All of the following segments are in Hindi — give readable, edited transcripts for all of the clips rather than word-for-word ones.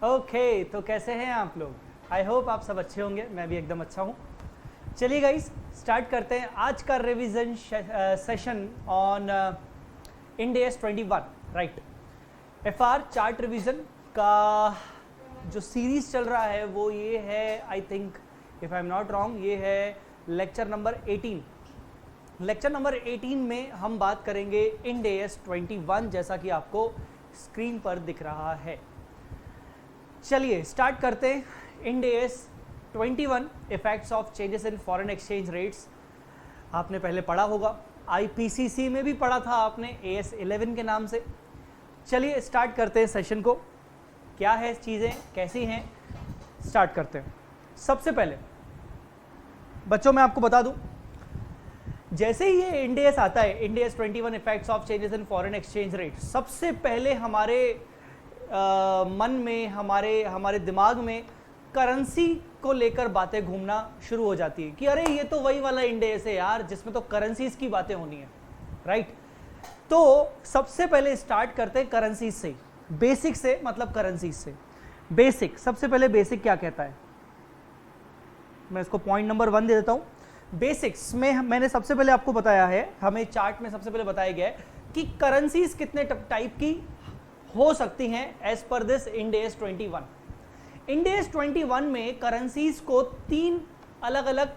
ओके तो कैसे हैं आप लोग? आई होप आप सब अच्छे होंगे, मैं भी एकदम अच्छा हूँ। चलिए गाइस, स्टार्ट करते हैं आज का revision session on Ind AS 21, right. FR chart revision का जो सीरीज चल रहा है वो ये है, I think if I am not wrong, ये है लेक्चर नंबर 18। लेक्चर नंबर 18 में हम बात करेंगे इंड AS 21, जैसा कि आपको स्क्रीन पर दिख रहा है। चलिए स्टार्ट करते हैं। Ind AS 21 effects of changes in foreign exchange rates आपने पहले पढ़ा होगा, IPCC में भी पढ़ा था आपने AS 11 के नाम से। चलिए स्टार्ट करते हैं सेशन को। क्या है चीज़ें, कैसी हैं, स्टार्ट करते हैं। सबसे पहले बच्चों मैं आपको बता दूं, जैसे ही ये इंड AS आता है, Ind AS 21 effects of changes in foreign exchange rate, सबसे पहले हमारे मन में, हमारे दिमाग में करेंसी को लेकर बातें घूमना शुरू हो जाती है कि अरे ये तो वही वाला इंड AS है यार जिसमें तो करेंसीज की बातें होनी है, राइट। तो सबसे पहले स्टार्ट करते हैं करेंसीज से, बेसिक से, मतलब करेंसीज से। बेसिक, सबसे पहले बेसिक क्या कहता है, मैं इसको पॉइंट नंबर 1 दे देता हूं। बेसिक्स में मैंने सबसे पहले आपको बताया है, हमें चार्ट में सबसे पहले बताया गया है कि करेंसीज कितने टाइप की हो सकती हैं as per this Ind AS 21। Ind AS 21 में करेंसीज को 3 अलग अलग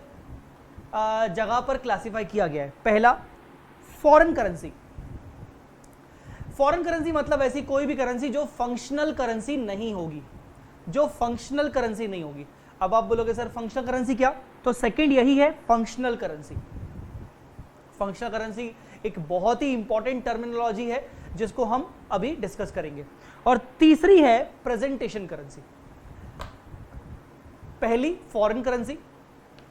जगह पर क्लासिफाई किया गया है। पहला, फॉरेन करेंसी। फॉरेन करेंसी मतलब ऐसी कोई भी करेंसी जो फंक्शनल करेंसी नहीं होगी, जो फंक्शनल करेंसी नहीं होगी। अब आप बोलोगे सर फंक्शनल करेंसी क्या, तो सेकंड यही है, फंक्शनल करेंसी। फंक्शनल करेंसी एक बहुत ही इंपॉर्टेंट टर्मिनोलॉजी है जिसको हम अभी डिस्कस करेंगे। और तीसरी है प्रेजेंटेशन करेंसी। पहली फॉरेन करेंसी,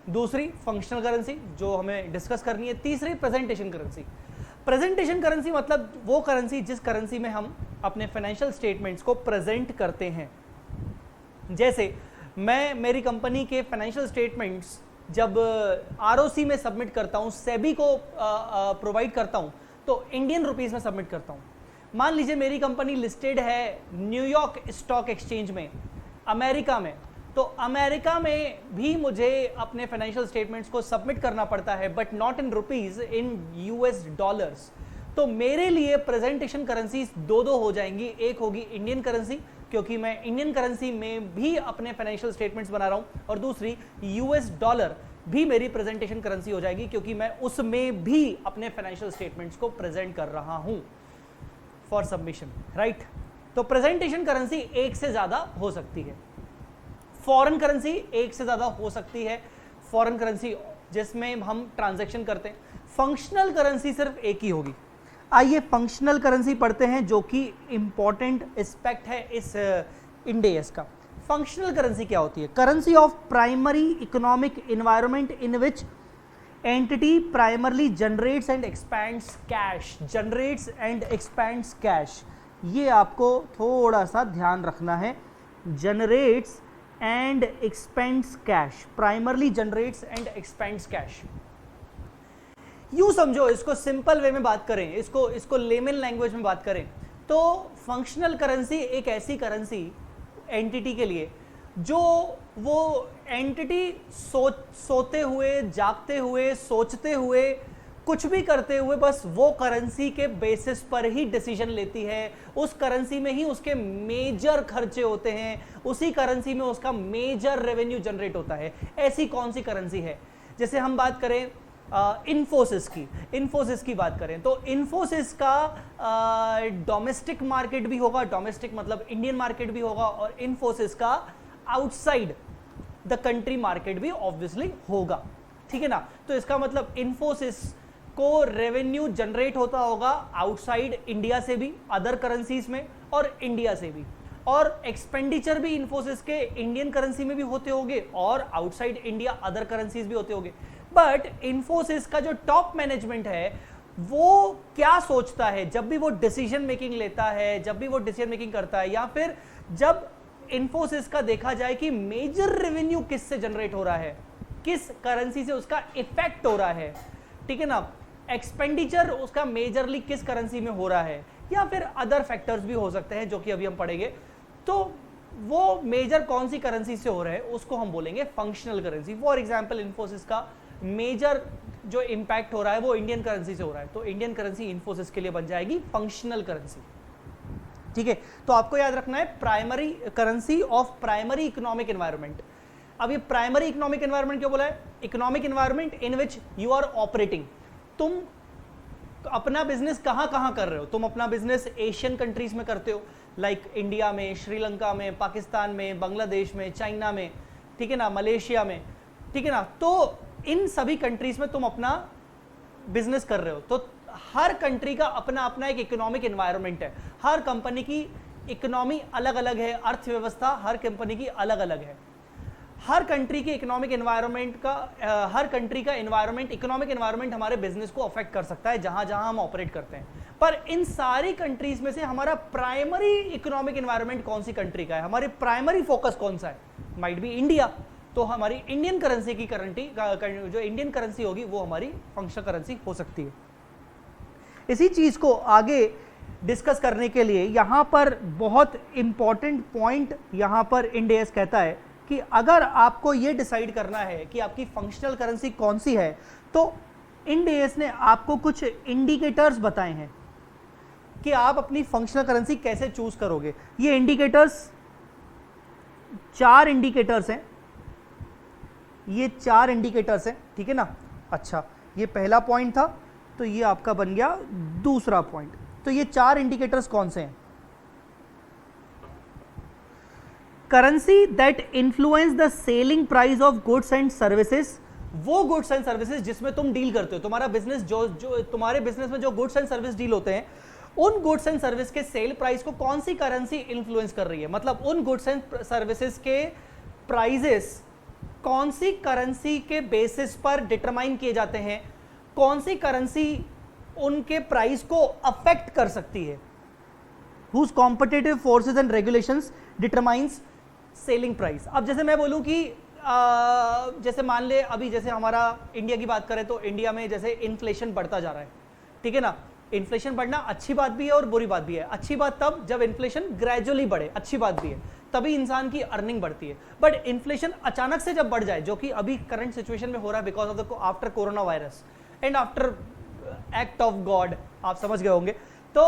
दूसरी फंक्शनल करेंसी जो हमें डिस्कस करनी है, तीसरी प्रेजेंटेशन करेंसी। प्रेजेंटेशन करेंसी मतलब वो करेंसी जिस करेंसी में हम अपने फाइनेंशियल स्टेटमेंट्स को प्रेजेंट करते हैं। जैसे मैं मेरी कंपनी के फाइनेंशियल स्टेटमेंट्स जब ROC में सबमिट करता हूं, सेबी को प्रोवाइड करता हूं, तो इंडियन रुपीस में सबमिट करता हूं। मान लीजिए मेरी कंपनी लिस्टेड है न्यूयॉर्क स्टॉक एक्सचेंज में, अमेरिका में, तो अमेरिका में भी मुझे अपने फाइनेंशियल स्टेटमेंट्स को सबमिट करना पड़ता है, but not in rupees, in US dollars. तो मेरे लिए प्रेजेंटेशन करेंसीज दो हो जाएंगी। एक होगी इंडियन करेंसी, क्योंकि मैं इंडियन करेंसी में भी अपने फाइनेंशियल स्टेटमेंट्स बना रहा हूं, और दूसरी US डॉलर भी मेरी प्रेजेंटेशन करेंसी हो जाएगी, क्योंकि मैं उसमें भी अपने फाइनेंशियल स्टेटमेंट्स को प्रेजेंट कर रहा हूं फॉर सबमिशन, राइट। तो प्रेजेंटेशन करेंसी एक से ज्यादा हो सकती है, फॉरेन करेंसी एक से ज्यादा हो सकती है, फॉरेन करेंसी जिसमें हम ट्रांजैक्शन करते हैं। फंक्शनल करेंसी सिर्फ एक ही होगी। आइए फंक्शनल करेंसी पढ़ते हैं, जो कि इंपॉर्टेंट एस्पेक्ट है इस इंड AS का। फंक्शनल करेंसी क्या होती है? Currency of primary economic environment in which entity primarily generates and expands cash. Generates and expands cash, ये आपको थोड़ा सा ध्यान रखना है। Generates and expends cash, primarily generates and expends cash. यूं समझो, इसको सिंपल वे में बात करें, इसको लेमन लैंग्वेज में बात करें, तो फंक्शनल करेंसी एक ऐसी करेंसी एंटिटी के लिए जो वो एंटिटी सोते हुए, जागते हुए, सोचते हुए, कुछ भी करते हुए बस वो करेंसी के बेसिस पर ही डिसीजन लेती है। उस करेंसी में ही उसके मेजर खर्चे होते हैं, उसी करेंसी में उसका मेजर रेवेन्यू जनरेट होता है। ऐसी कौन सी करेंसी है? जैसे हम बात करें इन्फोसिस की बात करें, तो इन्फोसिस का डोमेस्टिक मार्केट भी होगा, डोमेस्टिक मतलब इंडियन मार्केट भी होगा, और इन्फोसिस का आउटसाइड द कंट्री मार्केट भी ऑब्वियसली होगा, ठीक है ना। तो इसका मतलब इन्फोसिस को रेवेन्यू जनरेट होता होगा आउटसाइड इंडिया से भी, अदर करेंसीज में, और इंडिया से भी, और एक्सपेंडिचर भी इन्फोसिस के इंडियन करेंसी में भी होते होंगे, और आउटसाइड इंडिया अदर करेंसीज भी होते होंगे। बट इन्फोसिस का जो टॉप मैनेजमेंट है वो क्या सोचता है जब भी वो डिसीजन मेकिंग लेता है, जब भी वो डिसीजन मेकिंग करता है, या फिर जब इन्फोसिस का देखा जाए कि मेजर रेवेन्यू किस से जनरेट हो रहा है, किस करेंसी से उसका इफेक्ट हो रहा है, ठीक है ना, एक्सपेंडिचर उसका मेजरली किस करेंसी में हो रहा है, या फिर अदर फैक्टर्स भी हो सकते हैं जो कि अभी हम पढ़ेंगे। तो वो मेजर कौन सी करेंसी से हो रहा है उसको हम बोलेंगे functional currency. For example Infosys का मेजर जो इंपैक्ट हो रहा है वो इंडियन करेंसी से हो रहा है, तो इंडियन करेंसी इन्फोसिस के लिए बन जाएगी फंक्शनल करेंसी। ठीक है, तो आपको याद रखना है primary currency of primary economic environment. अब ये प्राइमरी इकोनॉमिक एनवायरनमेंट क्यों बोला है? Economic environment in which you are operating. तुम अपना बिजनेस कहां कहां कर रहे हो? तुम अपना बिजनेस एशियन कंट्रीज में करते हो, लाइक इंडिया में, श्रीलंका में, पाकिस्तान में, बांग्लादेश में, चाइना में, ठीक है ना, मलेशिया में, ठीक है ना। तो इन सभी कंट्रीज में तुम अपना बिजनेस कर रहे हो। तो हर कंट्री का अपना अपना एक इकोनॉमिक एनवायरनमेंट है, हर कंपनी की इकोनॉमी अलग अलग है, अर्थव्यवस्था हर कंपनी की अलग अलग है। हर कंट्री के इकोनॉमिक एनवायरनमेंट का हर कंट्री का एनवायरनमेंट, इकोनॉमिक एनवायरनमेंट हमारे बिजनेस को अफेक्ट कर सकता है जहां जहां हम ऑपरेट करते हैं। पर इन सारी कंट्रीज में से हमारा प्राइमरी इकोनॉमिक एनवायरनमेंट कौन सी कंट्री का है, हमारे प्राइमरी फोकस कौन सा है? Might be India. तो हमारी इंडियन करेंसी की जो इंडियन करेंसी होगी वो हमारी फंक्शनल करेंसी हो सकती है। इसी चीज को आगे डिस्कस करने के लिए यहां पर बहुत इंपॉर्टेंट पॉइंट यहां पर इंड एस कहता है कि अगर आपको यह डिसाइड करना है कि आपकी फंक्शनल करेंसी कौन सी है, तो इंड एस ने आपको कुछ इंडिकेटर्स बताए हैं कि आप अपनी फंक्शनल करेंसी कैसे चूज करोगे। ये इंडिकेटर्स 4 इंडिकेटर्स हैं, ये 4 इंडिकेटर्स हैं, ठीक है ना। अच्छा, ये पहला पॉइंट था, तो ये आपका बन गया दूसरा पॉइंट। तो ये 4 इंडिकेटर्स कौन से हैं? Currency that influence the selling price of goods and services, वो गुड्स एंड सर्विसेज जिसमें तुम डील करते हो, तुम्हारा बिजनेस जो तुम्हारे बिजनेस में जो गुड्स एंड सर्विस डील होते हैं, उन गुड्स एंड सर्विस के सेल प्राइस को कौन सी करेंसी इन्फ्लुएंस कर रही है। मतलब उन गुड्स एंड सर्विसेज के प्राइजेस कौन सी करेंसी के बेसिस पर डिटरमाइन किए जाते हैं, कौन सी करेंसी उनके प्राइस को अफेक्ट कर सकती है। Whose competitive forces and regulations determines selling price. अब जैसे मैं बोलूं कि जैसे मान ले अभी जैसे हमारा इंडिया की बात करें तो इंडिया में जैसे इन्फ्लेशन बढ़ता जा रहा है, ठीक है ना। इन्फ्लेशन बढ़ना अच्छी बात भी है और बुरी बात भी है। अच्छी बात तब जब इन्फ्लेशन ग्रेजुअली बढ़े, अच्छी बात भी है, तभी इंसान की अर्निंग बढ़ती है। बट इन्फ्लेशन अचानक से जब बढ़ जाए, जो कि अभी करंट सिचुएशन में हो रहा है because of the after corona virus and after act of God, आप समझ गए होंगे। तो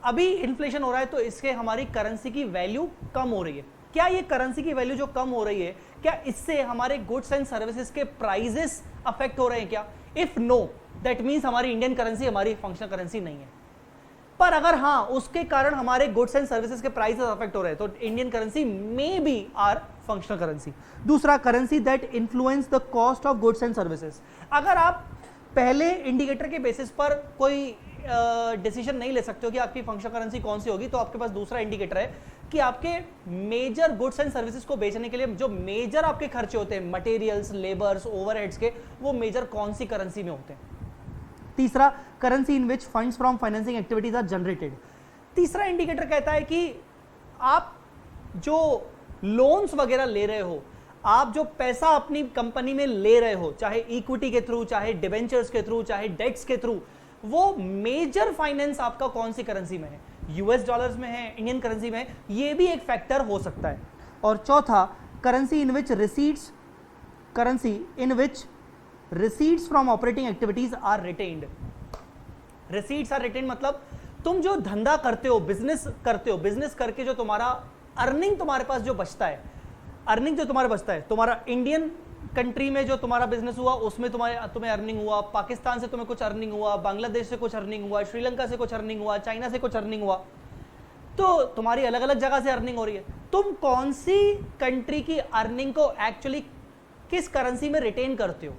अभी इन्फ्लेशन हो रहा है तो इसके हमारी करेंसी की वैल्यू कम हो रही है। क्या ये करेंसी की वैल्यू जो कम हो रही है, क्या इससे हमारे गुड्स एंड सर्विसेज के प्राइजेस अफेक्ट हो रहे हैं क्या? इफ नो, दैट मीन्स हमारी इंडियन करेंसी हमारी फंक्शनल करेंसी नहीं है। पर अगर हाँ, उसके कारण हमारे गुड्स एंड सर्विसेज के प्राइसेस अफेक्ट हो रहे हैं, तो Indian currency may be our functional currency. दूसरा, currency that influence the cost of goods and services. अगर आप पहले इंडिकेटर के बेसिस पर कोई डिसीजन नहीं ले सकते हो कि आपकी फंक्शनल करेंसी कौन सी होगी, तो आपके पास दूसरा इंडिकेटर है कि आपके मेजर गुड्स एंड सर्विसेज को बेचने के लिए जो मेजर आपके खर्चे होते हैं, मटेरियल्स, लेबर्स, ओवरहेड्स के, वो मेजर कौन सी करेंसी में होते हैं। तीसरा, currency in which funds from financing activities are generated. तीसरा इंडिकेटर कहता है कि आप जो लोन्स वगैरह ले रहे हो, आप जो पैसा अपनी कंपनी में ले रहे हो, चाहे इक्विटी के थ्रू, चाहे डिबेंचर्स के थ्रू, चाहे डेट्स के थ्रू, वो मेजर फाइनेंस आपका कौन सी करेंसी में है, यूएस डॉलर्स में है, इंडियन करेंसी में है, ये भी एक फैक्टर हो सकता है। और चौथा, currency in which receipts from operating activities are retained। receipts are retained मतलब तुम जो धंधा करते हो, बिजनेस करते हो, बिजनेस करके जो तुम्हारा अर्निंग तुम्हारे पास जो बचता है, अर्निंग जो तुम्हारे बचता है, तुम्हारा इंडियन कंट्री में जो तुम्हारा बिजनेस हुआ उसमें तुम्हें अर्निंग हुआ, पाकिस्तान से तुम्हें कुछ अर्निंग हुआ, बांग्लादेश से कुछ अर्निंग हुआ, श्रीलंका से कुछ अर्निंग हुआ, चाइना से कुछ अर्निंग हुआ, तो तुम्हारी अलग अलग जगह से अर्निंग हो रही है। तुम कौन सी कंट्री की अर्निंग को एक्चुअली किस करेंसी में रिटेन करते हो,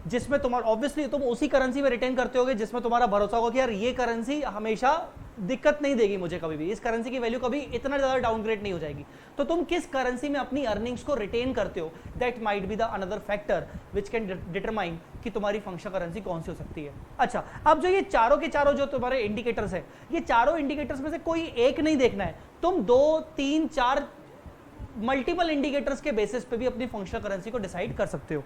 जिसमें तुम्हारा ऑब्वियसली तुम उसी करेंसी में रिटेन करते होगे जिसमें तुम्हारा भरोसा होगा कि यार ये करेंसी हमेशा दिक्कत नहीं देगी मुझे, कभी भी इस करेंसी की वैल्यू कभी इतना ज्यादा डाउनग्रेड नहीं हो जाएगी। तो तुम किस करेंसी में अपनी अर्निंग्स को रिटेन करते हो, that might be the another factor which can determine कि तुम्हारी फंक्शनल करेंसी कौन सी हो सकती है। अच्छा, अब जो ये चारों के चारों जो तुम्हारे इंडिकेटर्स है, ये चारों इंडिकेटर्स में से कोई एक नहीं देखना है, तुम 2, 3, 4 मल्टीपल इंडिकेटर्स के बेसिस पे भी अपनी फंक्शनल करेंसी को डिसाइड कर सकते हो।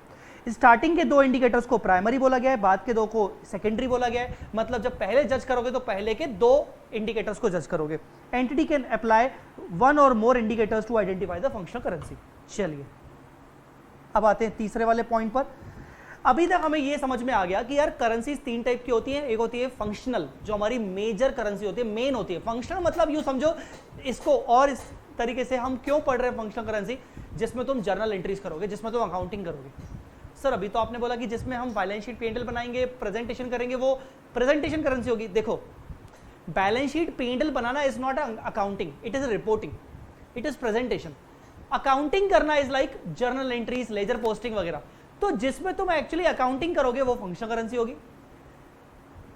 स्टार्टिंग के दो इंडिकेटर्स को प्राइमरी बोला गया है, बाद के दो को सेकेंडरी बोला गया है। मतलब जब पहले जज करोगे तो पहले के दो इंडिकेटर्स को जज करोगे। Entity can apply one or more indicators to identify the functional currency. चलिए अब आते हैं तीसरे वाले पॉइंट पर। अभी तक हमें यह समझ में आ गया कि यार करेंसीज तीन टाइप की होती है। एक होती है फंक्शनल, जो हमारी मेजर करेंसी होती है, मेन होती है। फंक्शनल मतलब यूं समझो इसको, और इस तरीके से हम क्यों पढ़ रहे हैं फंक्शनल करेंसी, जिसमें तुम जर्नल एंट्रीज करोगे, जिसमें तुम अकाउंटिंग करोगे। सर अभी तो आपने बोला कि जिसमें हम बैलेंस शीट P&L बनाएंगे, प्रेजेंटेशन करेंगे, वो प्रेजेंटेशन करेंसी होगी। देखो बैलेंस शीट P&L बनाना is not accounting, it is reporting, it is presentation. Accounting करना is like journal entries, ledger posting वगैरह। तो जिसमें तुम एक्चुअली अकाउंटिंग करोगे वो फंक्शनल करेंसी होगी।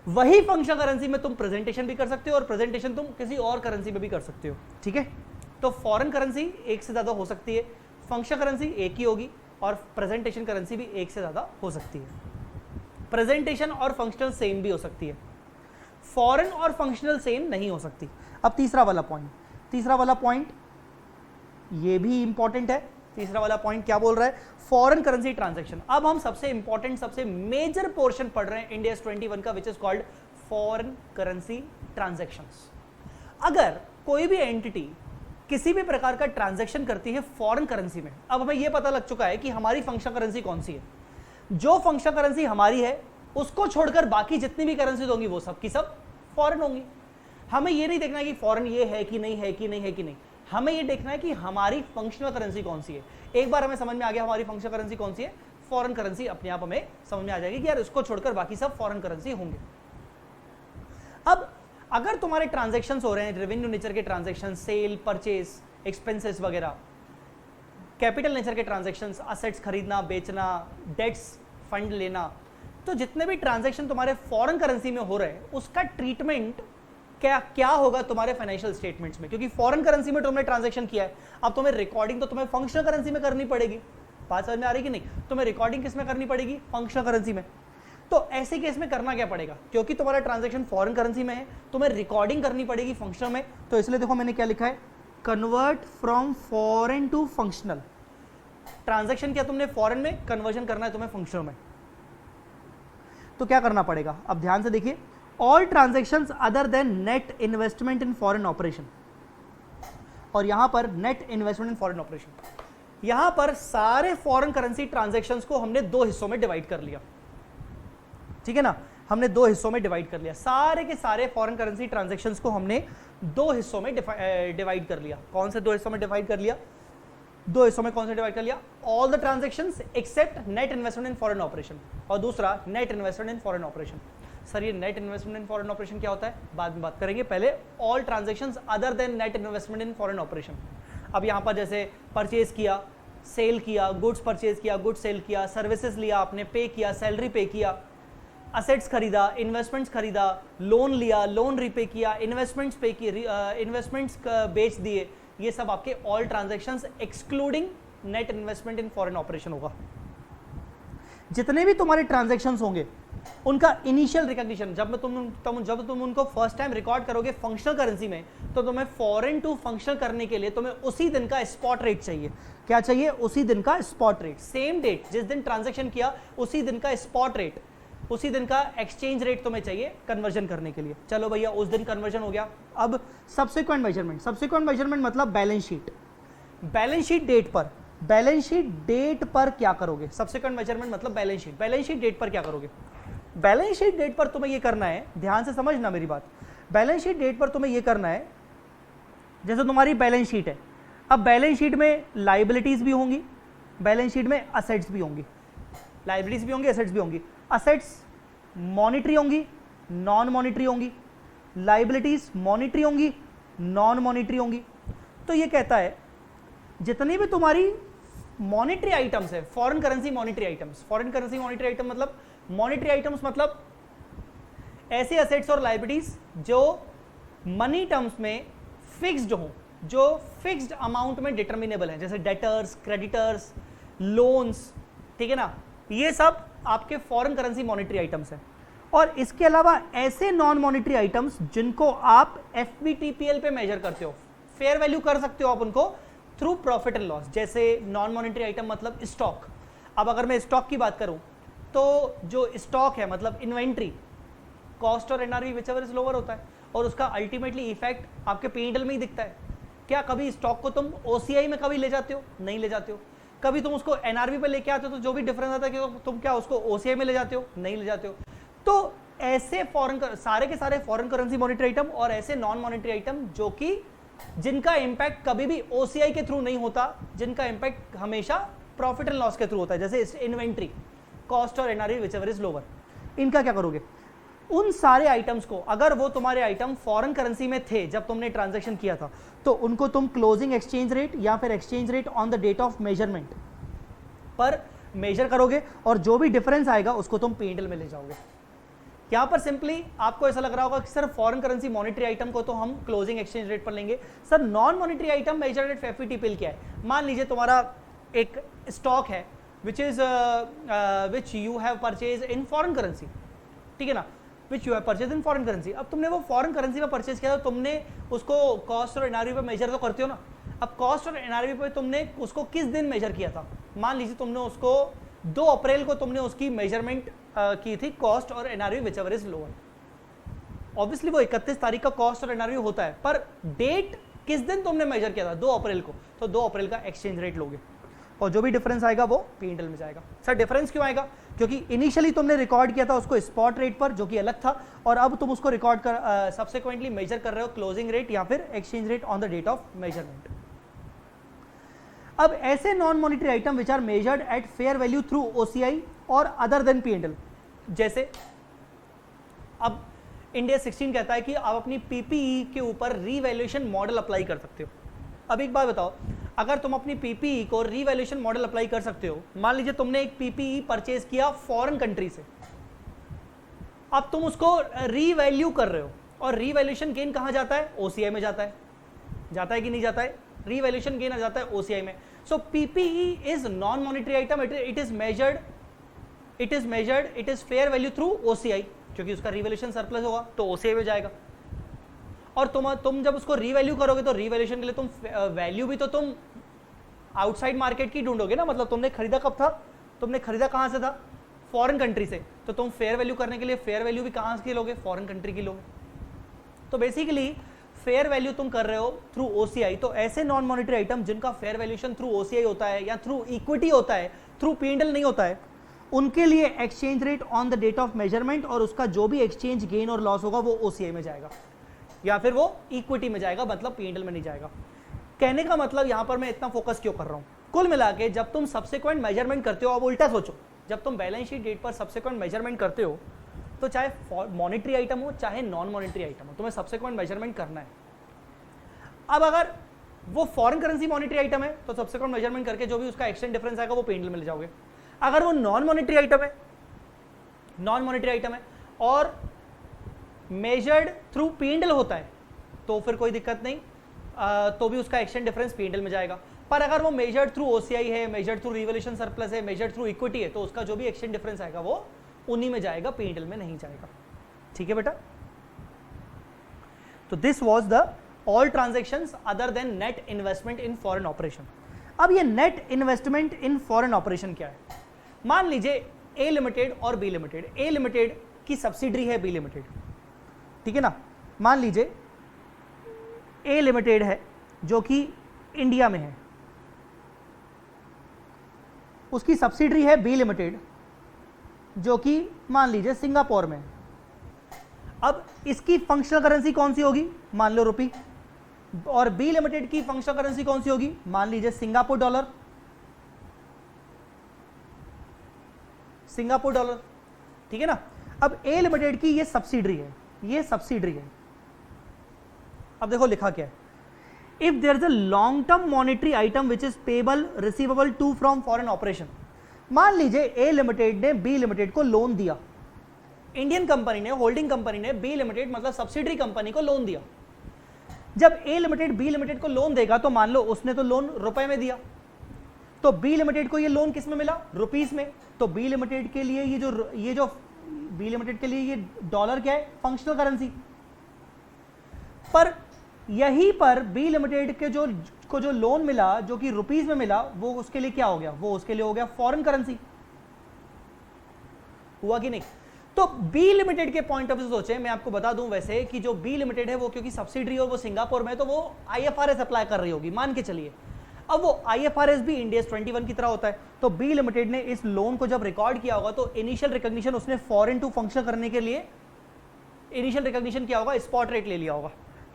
वही फंक्शनल करेंसी में तुम प्रेजेंटेशन भी कर सकते हो, और प्रेजेंटेशन तुम किसी और करेंसी में भी कर सकते हो। ठीक है, तो फॉरेन करेंसी एक से ज्यादा हो सकती है, फंक्शनल करेंसी एक ही होगी, और प्रेजेंटेशन करेंसी भी एक से ज्यादा हो सकती है। प्रेजेंटेशन और फंक्शनल सेम भी हो सकती है, फॉरेन और फंक्शनल सेम नहीं हो सकती। अब तीसरा वाला पॉइंट ये भी इंपॉर्टेंट है। तीसरा वाला पॉइंट क्या बोल रहा है? Foreign currency transaction. अब हम सबसे इंपॉर्टेंट, सबसे मेजर पोर्शन पढ़ रहे हैं इंडियाज 21 का, which is called foreign currency transactions. अगर कोई भी एंटिटी किसी भी प्रकार का ट्रांजैक्शन करती है फॉरेन करेंसी में, अब हमें यह पता लग चुका है कि हमारी फंक्शनल करेंसी कौन सी है। जो फंक्शनल करेंसी हमारी है उसको छोड़कर बाकी जितनी भी करेंसी होंगी वो सब की सब फॉरेन होंगी। हमें यह नहीं देखना है कि फॉरेन ये है कि नहीं है कि नहीं है कि नहीं, हमें यह देखना है कि हमारी फंक्शनल करेंसी कौन सी है। एक बार हमें समझ में आ गया हमारी फंक्शनल करेंसी कौन सी है, फॉरेन करेंसी अपने आप हमें समझ में आ जाएगी कि यार उसको छोड़कर बाकी सब फॉरेन करेंसी होंगे। अब अगर तुम्हारे ट्रांजैक्शन हो रहे हैं रेवेन्यू नेचर के ट्रांजैक्शन, सेल, परचेज, एक्सपेंसेस वगैरह, कैपिटल नेचर के ट्रांजैक्शंस, असेट्स खरीदना बेचना, डेट्स फंड लेना, तो जितने भी ट्रांजैक्शन तुम्हारे फॉरेन करेंसी में हो रहे हैं उसका ट्रीटमेंट क्या होगा तुम्हारे फाइनेंशियल स्टेटमेंट्स में। क्योंकि फॉरेन करेंसी में तुमने ट्रांजैक्शन किया है, अब तुम्हें रिकॉर्डिंग तो तुम्हें फंक्शनल करेंसी में करनी पड़ेगी। बात समझ में आ रही कि नहीं? तुम्हें रिकॉर्डिंग किस में करनी पड़ेगी? फंक्शनल करेंसी में। तो ऐसे केस में करना क्या पड़ेगा? क्योंकि तुम्हारा ट्रांजैक्शन फॉरेन करेंसी में है, तुम्हें रिकॉर्डिंग करनी पड़ेगी फंक्शनल में। तो इसलिए देखो मैंने क्या लिखा है, convert from foreign to functional. Transaction क्या तुमने फॉरेन में, कन्वर्जन करना है तुम्हें फंक्शनल में। तो क्या करना पड़ेगा? अब ध्यान से देखिए, all transactions other than net investment in foreign operation, और यहां पर net investment in foreign operation, यहां पर सारे फॉरेन करेंसी ट्रांजैक्शंस को हमने दो हिस्सों में डिवाइड कर लिया। ठीक है ना, हमने दो हिस्सों में डिवाइड कर लिया। सारे के सारे फॉरेन करेंसी ट्रांजैक्शंस को हमने दो हिस्सों में डिवाइड कर लिया। कौन से दो हिस्सों में डिवाइड कर लिया? दो हिस्सों में कौन से डिवाइड कर लिया? All the transactions except net investment in foreign operation, और दूसरा net investment in foreign operation. Sir ये net investment in foreign operation क्या होता है? बाद में बात करेंगे, पहले all transactions other than net investment in foreign operation. अब यहां पर जैसे परचेज किया, सेल किया, गुड्स परचेज किया, गुड्स सेल किया, सर्विसेज लिया आपने, पे किया, सैलरी पे किया, असेट्स खरीदा, इन्वेस्टमेंट्स खरीदा, लोन लिया, लोन रीपे किया, इन्वेस्टमेंट्स पे किए, इन्वेस्टमेंट्स बेच दिए, ये सब आपके all transactions excluding net investment in foreign operation होगा। जितने भी तुम्हारे ट्रांजैक्शंस होंगे उनका इनिशियल रिकॉग्निशन, जब तुम उनको फर्स्ट टाइम रिकॉर्ड करोगे फंक्शनल करेंसी में, तो तुम्हें फॉरेन टू फंक्शनल करने के लिए तुम्हें उसी दिन का स्पॉट रेट चाहिए। क्या चाहिए? उसी दिन का स्पॉट रेट, सेम डेट जिस दिन ट्रांजैक्शन किया उसी दिन का स्पॉट रेट, उसी दिन का एक्सचेंज रेट तुम्हें चाहिए कन्वर्जन करने के लिए। चलो भैया उस दिन कन्वर्जन हो गया। अब सब्सिक्वेंट मेजरमेंट मतलब balance sheet. Balance sheet date पर, बैलेंस शीट डेट पर क्या करोगे? सब्सिक्वेंट मेजरमेंट मतलब balance sheet. Balance sheet date पर क्या करोगे? बैलेंस शीट डेट पर तुम्हें यह करना है, ध्यान से समझना मेरी बात। बैलेंस शीट डेट पर तुम्हें यह करना है, जैसे तुम्हारी बैलेंस शीट है, अब बैलेंस शीट में लाइबिलिटीज भी होंगी, बैलेंस शीट में असेट्स भी होंगी, लाइबिलिटीज भी होंगी, असेट्स भी होंगी। असेट्स मॉनिटरी होंगी, नॉन मॉनिटरी होंगी, लाइबिलिटीज मॉनिटरी होंगी, नॉन मॉनिटरी होंगी। तो ये कहता है जितनी भी तुम्हारी मॉनिटरी आइटम्स है, foreign currency monetary items, foreign currency monetary item मतलब मॉनिटरी आइटम्स मतलब ऐसे असेट्स और लाइबिलिटीज जो मनी टर्म्स में फिक्स्ड हो, जो फिक्स्ड अमाउंट में डिटर्मिनेबल है, जैसे डेटर्स, क्रेडिटर्स, लोन्स, ठीक है ना, ये सब आपके फॉरेन करेंसी मॉनिटरी आइटम्स हैं। और इसके अलावा ऐसे नॉन मॉनिटरी आइटम्स जिनको आप एफबीटीपीएल पे मेजर करते हो, फेयर वैल्यू कर सकते हो आप उनको थ्रू प्रॉफिट एंड लॉस। जैसे नॉन मॉनिटरी आइटम मतलब स्टॉक, अब अगर मैं स्टॉक की बात करूं तो जो स्टॉक है मतलब इन्वेंट्री, कॉस्ट और एनआरवी विचएवर इज लोअर होता है और उसका अल्टीमेटली इफेक्ट आपके P&L में ही दिखता है। क्या कभी स्टॉक को तुम OCI में कभी ले जाते हो? नहीं ले जाते हो। कभी तुम उसको एनआरवी पे लेके आते हो तो जो भी डिफरेंस आता है कि तुम क्या उसको OCI में ले जाते हो? नहीं ले जाते हो। तो ऐसे सारे के सारे फॉरेन करेंसी मॉनिटरी आइटम और ऐसे नॉन मॉनिटरी आइटम जो कि जिनका इंपैक्ट कभी भी OCI के थ्रू नहीं होता, जिनका इंपैक्ट हमेशा प्रॉफिट एंड लॉस के थ्रू होता है, जैसे इन्वेंट्री, कॉस्ट और एनआरवी विचएवर इज लोअर, इनका क्या करोगे? उन सारे आइटम्स को, अगर वो तुम्हारे आइटम फॉरेन करेंसी में थे जब तुमने ट्रांजैक्शन किया था, तो उनको तुम क्लोजिंग एक्सचेंज रेट या फिर exchange rate on the date of measurement पर मेजर करोगे और जो भी डिफरेंस आएगा उसको तुम P&L में ले जाओगे। यहां पर सिंपली आपको ऐसा लग रहा होगा कि sir foreign currency monetary item को तो हम क्लोजिंग एक्सचेंज रेट पर लेंगे, sir non monetary item measured eight FVTPL क्या है? मान लीजिए तुम्हारा एक स्टॉक है which you have purchase in foreign currency, ठीक है ना, which you have purchase in foreign currency. अब तुमने वो फॉरेन करेंसी में परचेज किया तो तुमने उसको कॉस्ट और एनआरवी पे मेजर तो करते हो ना। अब कॉस्ट और एनआरवी पे तुमने उसको किस दिन मेजर किया था? मान लीजिए तुमने उसको 2 अप्रैल को तुमने उसकी मेजरमेंट की थी, कॉस्ट और NRV whichever is lower. Obviously वो 31 तारीख का कॉस्ट और एनआरवी होता है, पर डेट किस दिन तुमने मेजर किया था? 2 अप्रैल को, तो 2 अप्रैल का एक्सचेंज रेट लोगे और जो भी डिफरेंस आएगा वो P&L में जाएगा। सर डिफरेंस क्यों आएगा? क्योंकि इनिशियली तुमने रिकॉर्ड किया था उसको स्पॉट रेट पर जो कि अलग था, और अब तुम उसको रिकॉर्ड कर सब्सिक्वेंटली मेजर कर रहे हो क्लोजिंग रेट या फिर exchange rate on the date of measurement. अब ऐसे non monetary item which are measured at fair value through OCI और अदर देन P&L, जैसे अब इंडिया 16 कहता है कि आप अपनी PPE के ऊपर रीवैल्यूएशन मॉडल अप्लाई कर सकते हो। अब एक बात बताओ, अगर तुम अपनी PPE को रीवैल्यूएशन मॉडल अप्लाई कर सकते हो, मान लीजिए तुमने एक PPE परचेज किया फॉरेन कंट्री से, अब तुम उसको रीवैल्यू कर रहे हो और रीवैल्यूएशन गेन कहां जाता है? OCI में जाता है कि नहीं जाता है? रीवैल्यूएशन गेन आ जाता है OCI में। सो PPE is non monetary item, it is fair value through OCI, क्योंकि उसका रीवैल्यूएशन सरप्लस होगा तो OCI में जाएगा। और तुम जब उसको रीवैल्यू करोगे तो रीवैल्यूएशन के लिए तुम वैल्यू भी तो तुम आउटसाइड मार्केट की ढूंढोगे ना, मतलब तुमने खरीदा कब था? तुमने खरीदा कहां से था? फॉरेन कंट्री से, तो तुम फेयर वैल्यू करने के लिए फेयर वैल्यू भी कहां की लोगे? फॉरेन कंट्री की लोगे। तो बेसिकली फेयर वैल्यू तुम कर रहे हो थ्रू OCI। तो ऐसे नॉन मॉनिटरी आइटम जिनका फेयर वैल्यूएशन थ्रू OCI होता है या थ्रू इक्विटी होता है, थ्रू P&L नहीं होता है, उनके लिए exchange rate on the date of measurement और उसका जो भी एक्सचेंज गेन और लॉस होगा वो OCI में जाएगा या फिर वो इक्विटी में जाएगा, मतलब P&L में नहीं जाएगा। कहने का मतलब यहां पर मैं इतना फोकस क्यों कर रहा हूं? कुल मिला के जब तुम सब्सिक्वेंट मेजरमेंट करते हो, अब उल्टा सोचो, जब तुम बैलेंस शीट डेट पर सब्सिक्वेंट मेजरमेंट करते हो तो चाहे मॉनिटरी आइटम हो चाहे नॉन मॉनिटरी आइटम हो, तुम्हें सब्सिक्वेंट मेजरमेंट करना है। अब अगर वो फॉरेन करेंसी मॉनिटरी आइटम है तो सब्सिक्वेंट मेजरमेंट करके जो भी उसका एक्सचेंज डिफरेंस आएगा वो P&L में ले जाओगे। अगर वो नॉन मॉनिटरी आइटम है और मेजर्ड थ्रू P&L होता है तो फिर कोई दिक्कत नहीं, तो भी उसका एक्सचेंज डिफरेंस P&L में जाएगा। पर अगर वो मेजर्ड थ्रू OCI है, मेजर्ड थ्रू रिवैल्यूएशन सरप्लस है, मेजर्ड थ्रू इक्विटी है, तो उसका जो भी एक्सचेंज डिफरेंस आएगा वो उन्हीं में जाएगा, P&L में नहीं जाएगा। ठीक है बेटा? तो this was the all transactions other than net investment in foreign operation. अब ये net investment in foreign operation क्या है? मान लीजिए A लिमिटेड और B लिमिटेड, A लिमिटेड की सब्सिडरी है B लिमिटेड, ठीक है ना। मान लीजिए A लिमिटेड है जो कि इंडिया में है, उसकी सब्सिडरी है B लिमिटेड जो कि मान लीजिए सिंगापुर में है। अब इसकी फंक्शनल करेंसी कौन सी होगी? मान लो रुपी। और B लिमिटेड की फंक्शनल करेंसी कौन सी होगी? मान लीजिए सिंगापुर डॉलर, ठीक है ना। अब A लिमिटेड की ये सब्सिडरी है, अब देखो लिखा क्या है, if there is a long term monetary item which is payable receivable to from foreign operation. मान लीजिए A लिमिटेड ने B लिमिटेड को लोन दिया, इंडियन कंपनी ने, होल्डिंग कंपनी ने B लिमिटेड मतलब सब्सिडरी कंपनी को लोन दिया। जब A लिमिटेड B लिमिटेड को लोन देगा तो मान लो उसने तो लोन रुपए में दिया, तो B लिमिटेड को ये लोन किस में मिला? रुपीस में। तो B लिमिटेड के लिए ये जो B लिमिटेड के लिए ये डॉलर क्या है? Functional currency. पर यहीं पर B लिमिटेड के जो उसको जो लोन मिला जो कि रुपीस में मिला वो उसके लिए क्या हो गया, वो उसके लिए हो गया फॉरेन करेंसी। हुआ कि नहीं? तो बी लिमिटेड के पॉइंट ऑफ व्यू सोचे, मैं आपको बता दूं वैसे कि जो बी लिमिटेड है वो क्योंकि सब्सिडरी और वो सिंगापुर में, तो वो आईएफआरएस अप्लाई कर रही होगी मान के चलिए। अब वो आईएफआरएस भी इंडिया 21 की तरह होता है, तो बी लिमिटेड ने इस लोन को जब रिकॉर्ड किया होगा तो इनिशियल रिकॉग्निशन उसने फॉरेन टू फंक्शन करने के लिए इनिशियल रिकॉग्निशन किया होगा, स्पॉट रेट ले लिया होगा।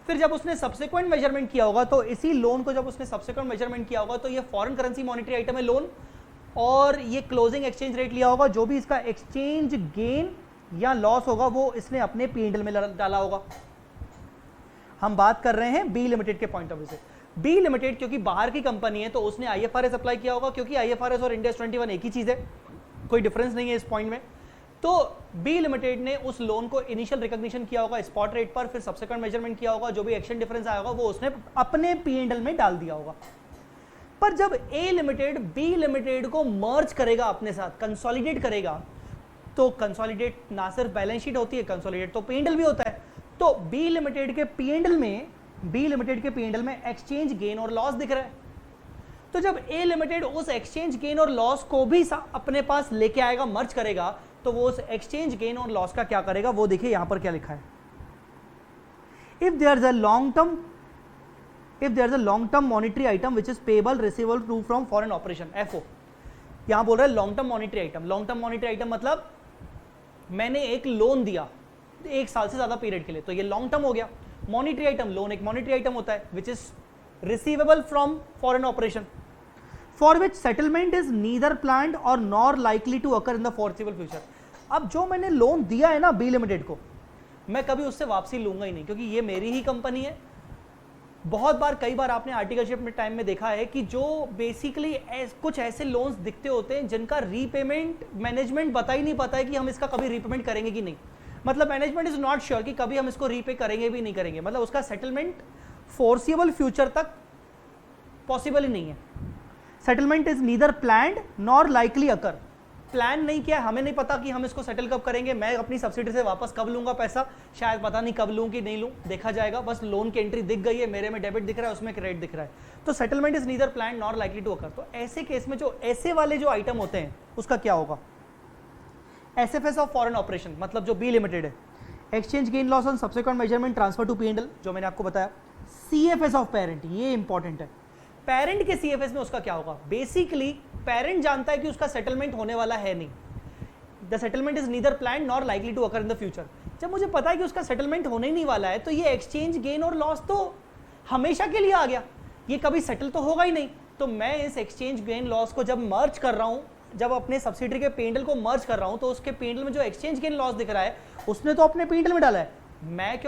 फिर जब उसने सब्सिक्वेंट मेजरमेंट किया होगा तो इसी लोन को जब उसने सब्सिक्वेंट मेजरमेंट किया होगा तो ये फॉरेन करेंसी मॉनेटरी आइटम है लोन, और ये क्लोजिंग एक्सचेंज रेट लिया होगा, जो भी इसका एक्सचेंज गेन या लॉस होगा वो इसने अपने P&L में डाला होगा। हम बात कर रहे हैं बी लिमिटेड के पॉइंट ऑफ व्यू से। बी लिमिटेड क्योंकि बाहर की कंपनी है तो उसने आईएफआरएस अप्लाई किया होगा, क्योंकि आईएफआरएस और इंडिया 21 एक ही चीज है, कोई डिफरेंस नहीं है इस पॉइंट में। तो बी लिमिटेड ने उस लोन को इनिशियल रिकॉग्निशन किया होगा स्पॉट रेट पर, फिर सब्सिक्वेंट मेजरमेंट किया होगा, जो भी एक्सचेंज डिफरेंस आया होगा वो उसने अपने P&L में डाल दिया होगा। पर जब ए लिमिटेड बी लिमिटेड को मर्ज करेगा अपने साथ, कंसोलिडेट करेगा, तो कंसोलिडेट ना सिर्फ बैलेंस शीट होती है, कंसोलिडेट तो P&L भी होता है। तो बी लिमिटेड के P&L में एक्सचेंज गेन और लॉस दिख रहा है। तो जब ए लिमिटेड उस एक्सचेंज गेन और लॉस को भी अपने पास लेके आएगा, मर्ज करेगा, तो वो उस एक्सचेंज गेन और लॉस का क्या करेगा वो देखिए यहां पर क्या लिखा है। If there is a long term monetary item which is payable receivable to from foreign operation, FO, यहां बोल रहा है long term monetary item. Long term monetary item मतलब मैंने एक लोन दिया 1 साल से ज्यादा पीरियड के लिए, तो ये लॉन्ग टर्म हो गया। मॉनिटरी आइटम, लोन एक मॉनिटरी आइटम होता है which is receivable from foreign operation, for which settlement is neither planned और nor likely to occur in the foreseeable future. अब जो मैंने लोन दिया है ना बी लिमिटेड को, मैं कभी उससे वापसी लूंगा ही नहीं, क्योंकि ये मेरी ही कंपनी है। बहुत बार, कई बार आपने आर्टिकलशिप में टाइम में देखा है कि जो बेसिकली कुछ ऐसे लोन्स दिखते होते हैं जिनका रीपेमेंट मैनेजमेंट बता ही नहीं पाता है कि हम इसका कभी रीपेमेंट करेंगे कि नहीं। मतलब मैनेजमेंट इज नॉट श्योर कि कभी हम इसको रीपे करेंगे भी नहीं करेंगे, मतलब उसका सेटलमेंट फोर्सिबल फ्यूचर तक पॉसिबल ही नहीं है। Settlement is neither planned nor likely occur, plan नहीं किया, हमें नहीं पता कि हम इसको सेटल कब करेंगे, मैं अपनी सब्सिडी से वापस कब लूंगा पैसा, शायद पता नहीं कब लूं कि नहीं लूं, देखा जाएगा। बस लोन की एंट्री दिख गई है, मेरे में डेबिट दिख रहा है, उसमें क्रेडिट दिख रहा है, तो settlement is neither plan nor likely to occur. तो ऐसे केस में जो ऐसे वाले जो आइटम होते हैं उसका क्या होगा, एसएफएस ऑफ फॉरेन ऑपरेशन, मतलब जो बी लिमिटेड है, exchange gain loss on subsequent measurement transfer to P&L, जो मैंने आपको बताया। सीएफएस ऑफ पेरेंट, ये इंपॉर्टेंट है, पेरेंट के सीएफएस में उसका क्या होगा। बेसिकली पेरेंट जानता है कि उसका सेटलमेंट होने वाला है नहीं, the settlement is neither plan nor likely to occur in the future. जब मुझे पता है कि उसका सेटलमेंट होने ही नहीं वाला है, तो ये एक्सचेंज गेन और लॉस तो हमेशा के लिए आ गया, ये कभी सेटल तो होगा ही नहीं। तो मैं इस एक्सचेंज गेन लॉस को जब मर्ज कर रहा हूं, जब अपने सब्सिडरी के P&L को मर्ज कर रहा हूं, तो उसके P&L में जो एक्सचेंज गेन लॉस दिख रहा है उसने तो अपने P&L में डाला है, मैं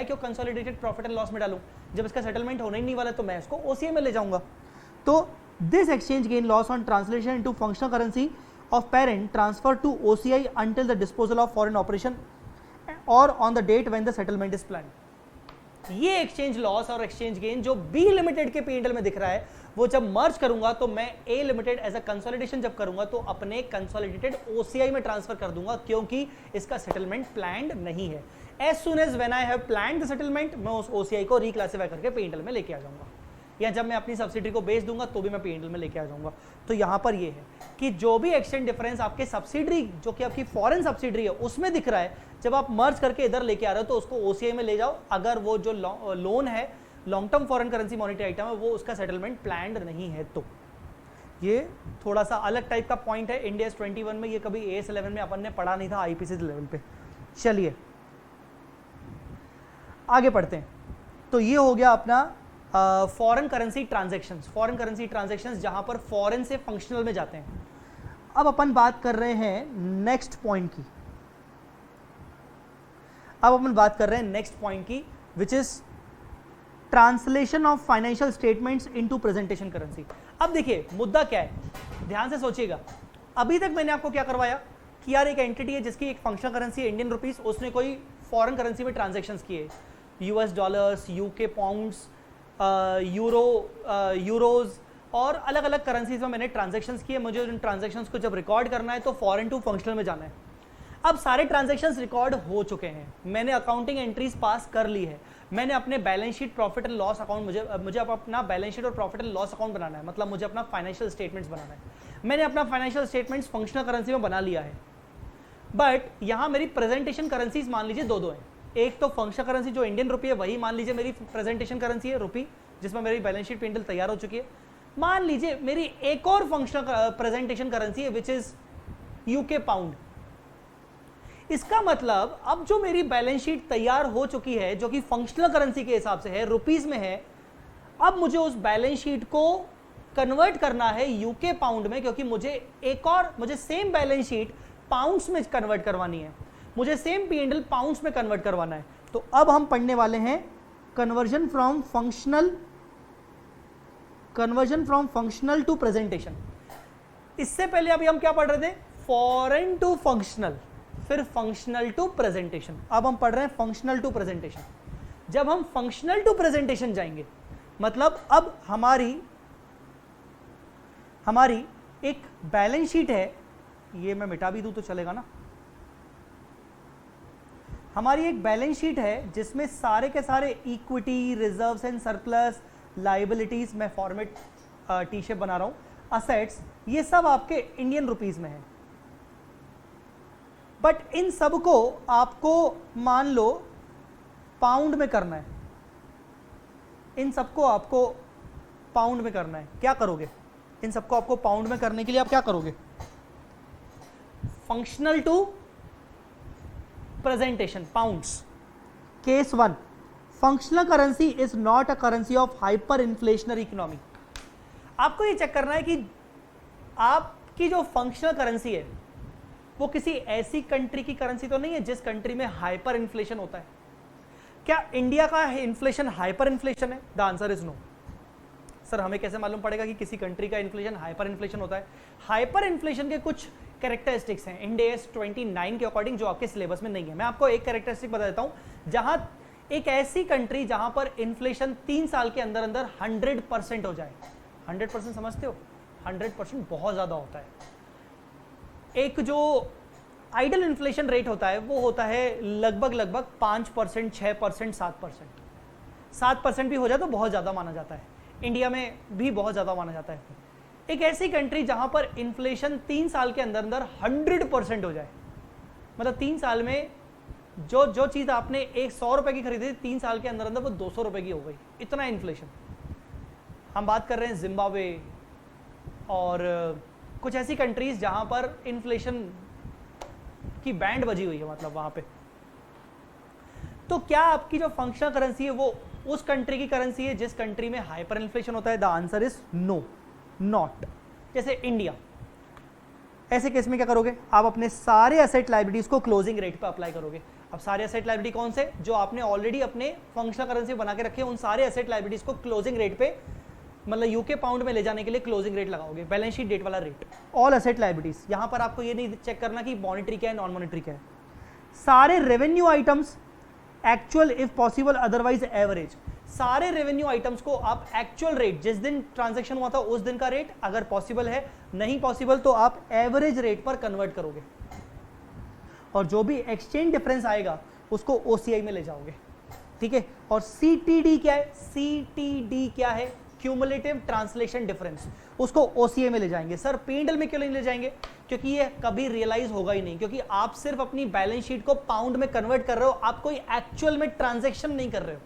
क्यों कंसोलिडेटेड प्रॉफिट एंड लॉस में डालूं। जब इसका सेटलमेंट होने ही नहीं वाला तो मैं इसको OCI में ले जाऊंगा। तो this exchange gain loss on translation into functional currency of parent transfer to OCI until the disposal of foreign operation or on the date when the settlement is planned। ये एक्सचेंज लॉस और एक्सचेंज गेन जो बी लिमिटेड के P&L में दिख रहा है, वो जब मर्ज करूंगा तो मैं ए लिमिटेड एज अ कंसोलिडेशन जब करूंगा तो अपने कंसोलिडेटेड OCI में ट्रांसफर कर दूंगा, क्योंकि इसका सेटलमेंट प्लान्ड नहीं है। As soon as when I have planned the settlement, मैं उस OCI को रिक्लासिफाई करके P&L में लेके आ जाऊंगा, या जब मैं अपनी सब्सिडी को बेच दूंगा तो भी मैं P&L में लेके आ जाऊंगा। तो यहां पर ये है कि जो भी एक्सचेंज डिफरेंस आपके सब्सिडी, जो कि आपकी फॉरेन सब्सिडी है, उसमें दिख रहा है, जब आप मर्ज करके इधर लेके आ रहे हो तो उसको OCI में ले जाओ। अगर वो जो लोन है, long term foreign currency monetary item है, वो उसका सेटलमेंट प्लान्ड नहीं है। तो ये थोड़ा सा अलग टाइप का पॉइंट है इंडिया 21 में, ये कभी AS 11 में अपन ने पढ़ा नहीं था IPC लेवल पे। चलिए आगे पढ़ते हैं। तो ये हो गया अपना फॉरेन करेंसी ट्रांजैक्शंस, जहां पर फॉरेन से फंक्शनल में जाते हैं। अब अपन बात कर रहे हैं नेक्स्ट पॉइंट की, which is translation of financial statements into presentation currency. अब देखिए मुद्दा क्या है, ध्यान से सोचिएगा। अभी तक मैंने आपको क्या करवाया कि यार एक एंटिटी है जिसकी एक फंक्शनल करेंसी है इंडियन रुपीस, उसने कोई फॉरेन करेंसी में ट्रांजैक्शंस किए, US dollars, UK pounds, euros और अलग अलग करेंसीज में मैंने ट्रांजैक्शंस किए। मुझे उन ट्रांजैक्शंस को जब रिकॉर्ड करना है तो फॉरेन टू फंक्शनल में जाना है। अब सारे ट्रांजैक्शंस रिकॉर्ड हो चुके हैं, मैंने अकाउंटिंग एंट्रीज पास कर ली है। मैंने अपने balance sheet profit and loss account मुझे अब अपना बैलेंस शीट और प्रॉफिट एंड लॉस अकाउंट बनाना है, मतलब मुझे अपना फाइनेंशियल स्टेटमेंट्स बनाना है। मैंने अपना फाइनेंशियल स्टेटमेंट्स फंक्शनल करेंसी में बना लिया है, बट यहाँ मेरी प्रेजेंटेशन करेंसीज मान लीजिए दो हैं। एक तो फंक्शनल करेंसी जो इंडियन रुपी है, वही मान लीजिए मेरी प्रेजेंटेशन करेंसी है रुपी, जिसमें मेरी बैलेंस शीट पेंडल तैयार हो चुकी है। मान लीजिए मेरी एक और फंक्शनल प्रेजेंटेशन करेंसी है विच इज यूके पाउंड। इसका मतलब अब जो मेरी बैलेंस शीट तैयार हो चुकी है जो कि फंक्शनल करेंसी के हिसाब से है, रुपीज में है, अब मुझे उस बैलेंस शीट को कन्वर्ट करना है यूके पाउंड में, क्योंकि मुझे सेम बैलेंस शीट पाउंड्स में कन्वर्ट करवानी है, मुझे सेम पीएनएल पाउंड्स में कन्वर्ट करवाना है। तो अब हम पढ़ने वाले हैं conversion from functional to presentation. इससे पहले अभी हम क्या पढ़ रहे थे, फॉरेन टू फंक्शनल, फिर फंक्शनल टू प्रेजेंटेशन। अब हम पढ़ रहे हैं फंक्शनल टू प्रेजेंटेशन। जब हम फंक्शनल टू प्रेजेंटेशन जाएंगे, मतलब अब हमारी एक बैलेंस शीट है, ये मैं मिटा भी दूं तो चलेगा ना। हमारी एक बैलेंस शीट है जिसमें सारे के सारे equity, reserves and surplus, liabilities, मैं फॉर्मेट टी शेप बना रहा हूं, असेट्स, ये सब आपके इंडियन रुपीज में है। बट इन सब को आपको मान लो पाउंड में करना है, इन सबको आपको पाउंड में करना है। क्या करोगे? इन सबको आपको पाउंड में करने के लिए आप क्या करोगे? Functional to presentation, pounds. Case 1, functional currency is not a currency of hyper inflationary economy. आपको ये चेक करना है कि आपकी जो फंक्शनल करेंसी है वो किसी ऐसी कंट्री की करेंसी तो नहीं है जिस कंट्री में हाइपर इन्फ्लेशन होता है। क्या इंडिया का इन्फ्लेशन हाइपर इन्फ्लेशन है? The answer is no. Sir हमें कैसे मालूम पड़ेगा कि किसी कंट्री का इन्फ्लेशन हाइपर इन्फ्लेशन होता है? हाइपर इन्फ्लेशन के कुछ कैरेक्टरिस्टिक्स हैं इंड AS 29 के अकॉर्डिंग, जो आपके सिलेबस में नहीं है। मैं आपको एक कैरेक्टरिस्टिक बता देता हूं, जहां एक ऐसी कंट्री जहां पर इन्फ्लेशन 3 साल के अंदर अंदर 100% हो जाए। 100% समझते हो? 100% बहुत ज्यादा होता है। एक जो आइडल इन्फ्लेशन रेट होता है वो होता है लगभग 5%, 6%, 7%। 7% भी हो जाए तो बहुत ज्यादा माना जाता है, इंडिया में भी बहुत ज्यादा माना जाता है। एक ऐसी कंट्री जहां पर इन्फ्लेशन 3 साल के अंदर अंदर 100% हो जाए, मतलब 3 साल में जो चीज आपने 100 रुपए की खरीदी थी, 3 साल के अंदर अंदर वो 200 रुपए की हो गई, इतना इन्फ्लेशन। हम बात कर रहे हैं जिम्बाब्वे और कुछ ऐसी कंट्रीज जहां पर इन्फ्लेशन की बैंड बजी हुई है, मतलब वहां पे। तो क्या आपकी जो फंक्शनल करेंसी है वो उस कंट्री की करेंसी है जिस कंट्री में हाइपर इन्फ्लेशन होता है? The answer is no, not. जैसे इंडिया, ऐसे केस में क्या करोगे? आप अपने सारे एसेट लायबिलिटीज को क्लोजिंग रेट पे अप्लाई करोगे। अब सारे एसेट लायबिलिटी कौन से? जो आपने ऑलरेडी अपने फंक्शनल करेंसी बना के रखे, उन सारे एसेट लायबिलिटीज को क्लोजिंग रेट पे, मतलब यूके पाउंड में ले जाने के लिए क्लोजिंग रेट लगाओगे, बैलेंस शीट डेट वाला रेट। All asset liabilities. यहां पर आपको ये नहीं चेक करना कि मॉनिटरी क्या है, नॉन मॉनिटरी क्या है। सारे revenue items, actual if possible, otherwise average. सारे रेवेन्यू आइटम्स को आप एक्चुअल रेट, जिस दिन ट्रांजैक्शन हुआ था उस दिन का रेट, अगर पॉसिबल है, नहीं पॉसिबल तो आप एवरेज रेट पर कन्वर्ट करोगे, और जो भी एक्सचेंज डिफरेंस आएगा उसको OCI में ले जाओगे, ठीक है। और CTD क्या है? CTD क्या है? क्यूमुलेटिव ट्रांसलेशन डिफरेंस, उसको OCI में ले जाएंगे। सर P&L में क्यों नहीं ले जाएंगे? क्योंकि ये कभी रियलाइज होगा ही नहीं, क्योंकि आप सिर्फ अपनी बैलेंस शीट को पाउंड में कन्वर्ट कर रहे हो, आप कोई एक्चुअल में ट्रांजैक्शन नहीं कर रहे हो।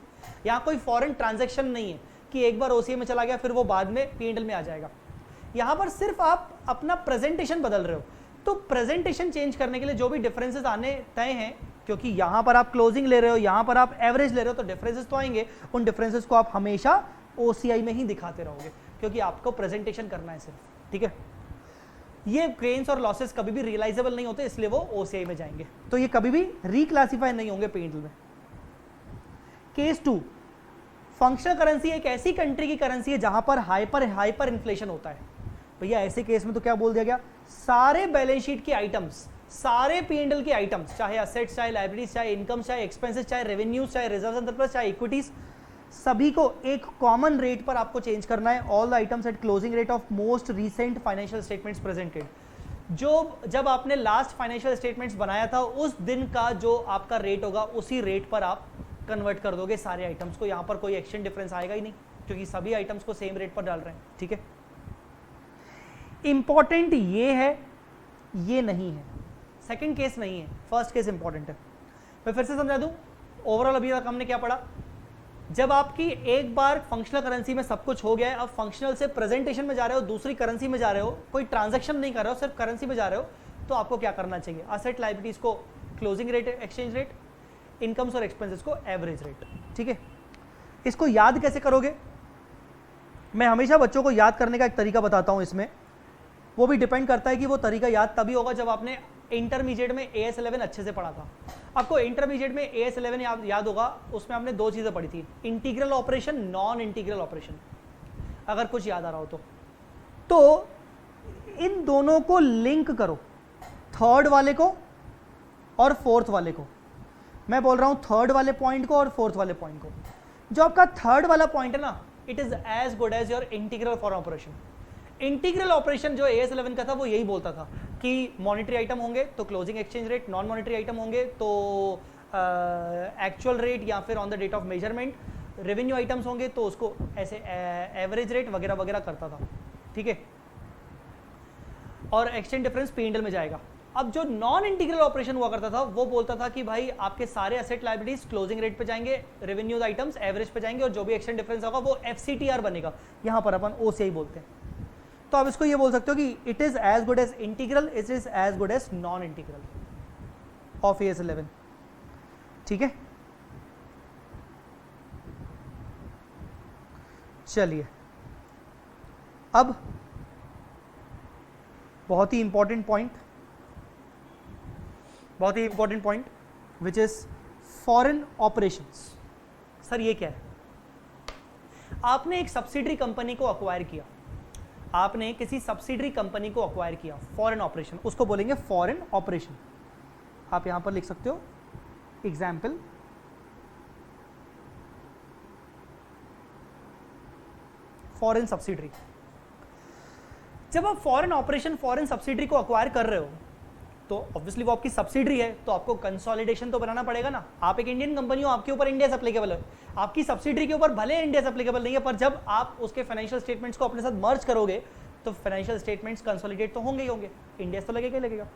यहाँ कोई फॉरेन ट्रांजैक्शन नहीं है कि एक बार OCI में चला गया फिर वो बाद में P&L में आ जाएगा। यहाँ पर सिर्फ आप अपना प्रेजेंटेशन बदल रहे हो। तो प्रेजेंटेशन चेंज करने के लिए जो भी डिफरेंसेस आने तय हैं, क्योंकि यहाँ पर आप क्लोजिंग ले रहे हो, यहाँ पर आप एवरेज ले रहे हो, तो डिफरेंसेस तो आएंगे। उन डिफरेंसेस को आप हमेशा OCI में ही दिखाते रहोगे, क्योंकि आपको प्रेजेंटेशन करना है सिर्फ, ठीक है। ये गेन्स और लॉसेस कभी भी रियलाइजेबल नहीं होते, इसलिए वो OCI में जाएंगे, तो ये कभी भी रिक्लासिफाई नहीं होंगे P&L में। केस 2, फंक्शनल करेंसी एक ऐसी कंट्री की करेंसी है जहां पर हाइपर इन्फ्लेशन होता है। भैया ऐसे केस में तो क्या बोल दिया गया? सारे बैलेंस शीट के आइटम्स, सारे P&L के आइटम्स, चाहे असेट्स, चाहे लायबिलिटीज, चाहे इनकम, चाहे एक्सपेंसेस, चाहे रेवेन्यूज, चाहे रिजर्व्स एंड सरप्लस, चाहे इक्विटीज, सभी को एक कॉमन रेट पर आपको चेंज करना है। All the items eight closing rate of most recent financial statements presented. जब आपने लास्ट फाइनेंशियल स्टेटमेंट्स बनाया था उस दिन का जो आपका रेट होगा, उसी रेट पर आप कन्वर्ट कर दोगे सारे आइटम्स को, यहां पर कोई एक्सचेंज डिफरेंस आएगा ही नहीं क्योंकि सभी आइटम्स को सेम रेट पर डाल रहे हैं, ठीक है। इंपॉर्टेंट ये है, ये नहीं है, सेकंड केस नहीं है, फर्स्ट केस इंपॉर्टेंट है। मैं फिर से समझा दूं, ओवरऑल अभी तक हमने क्या पढ़ा, जब आपकी एक बार फंक्शनल करेंसी में सब कुछ हो गया है, अब फंक्शनल से प्रेजेंटेशन में जा रहे हो, दूसरी करेंसी में जा रहे हो, कोई ट्रांजैक्शन नहीं कर रहे हो, सिर्फ करेंसी में जा रहे हो, तो आपको क्या करना चाहिए, असेट लायबिलिटीज को closing rate exchange rate, incomes और एक्सपेंसेस को एवरेज रेट, ठीक है। इसको याद कैसे करोगे, मैं हमेशा बच्चों को याद करने का एक तरीका बताता हूं इसमें, वो भी डिपेंड करता है कि वो तरीका याद तभी होगा जब आपने इंटरमीडिएट में AS11 अच्छे से पढ़ा था। आपको इंटरमीडिएट में AS11 याद होगा, उसमें आपने दो चीजें पढ़ी थी, integral operation, non integral operation, अगर कुछ याद आ रहा हो तो इन दोनों को लिंक करो, थर्ड वाले को और फोर्थ वाले को। मैं बोल रहा हूं थर्ड वाले पॉइंट को और फोर्थ वाले पॉइंट को। जो आपका थर्ड वाला पॉइंट है ना, it is as good as your integral for operation. Integral operation जो AS11 का था वो यही बोलता था कि मॉनेटरी आइटम होंगे तो closing exchange rate, non monetary item होंगे तो एक्चुअल रेट या फिर on the date of measurement, revenue items होंगे तो उसको ऐसे एवरेज रेट वगैरह वगैरह करता था, ठीक है। और एक्सचेंज डिफरेंस P&L में जाएगा। अब जो नॉन इंटीग्रल ऑपरेशन हुआ करता था वो बोलता था कि भाई आपके सारे एसेट लायबिलिटीज क्लोजिंग रेट पे जाएंगे, रेवेन्यू आइटम्स एवरेज पे जाएंगे और जो भी एक्सचेंज डिफरेंस होगा वो FCTR बनेगा, यहां पर अपन OCI बोलते हैं। तो आप इसको ये बोल सकते हो कि it is as good as integral, it is as good as non integral of AS11, ठीक है। चलिए अब बहुत ही important point which is foreign operations. Sir ये क्या है, आपने एक सब्सिडरी कंपनी को अक्वायर किया, आपने किसी सब्सिडरी कंपनी को अक्वायर किया, फॉरेन ऑपरेशन, उसको बोलेंगे फॉरेन ऑपरेशन। आप यहां पर लिख सकते हो एग्जाम्पल, फॉरेन सब्सिडरी। जब आप फॉरेन ऑपरेशन, फॉरेन सब्सिडरी को अक्वायर कर रहे हो तो ऑब्वियसली वो आपकी सब्सिडरी है, तो आपको कंसोलिडेशन तो बनाना पड़ेगा ना। आप एक इंडियन कंपनी हो, आपके ऊपर इंडिया एप्लीकेबल है, आपकी सब्सिडरी के ऊपर भले इंडिया एप्लीकेबल नहीं है, पर जब आप उसके फाइनेंशियल स्टेटमेंट्स को अपने साथ मर्ज करोगे तो फाइनेंशियल स्टेटमेंट्स कंसोलिडेट तो होंगे ही होंगे, इंडिया तो लगेगा ही लगेगा।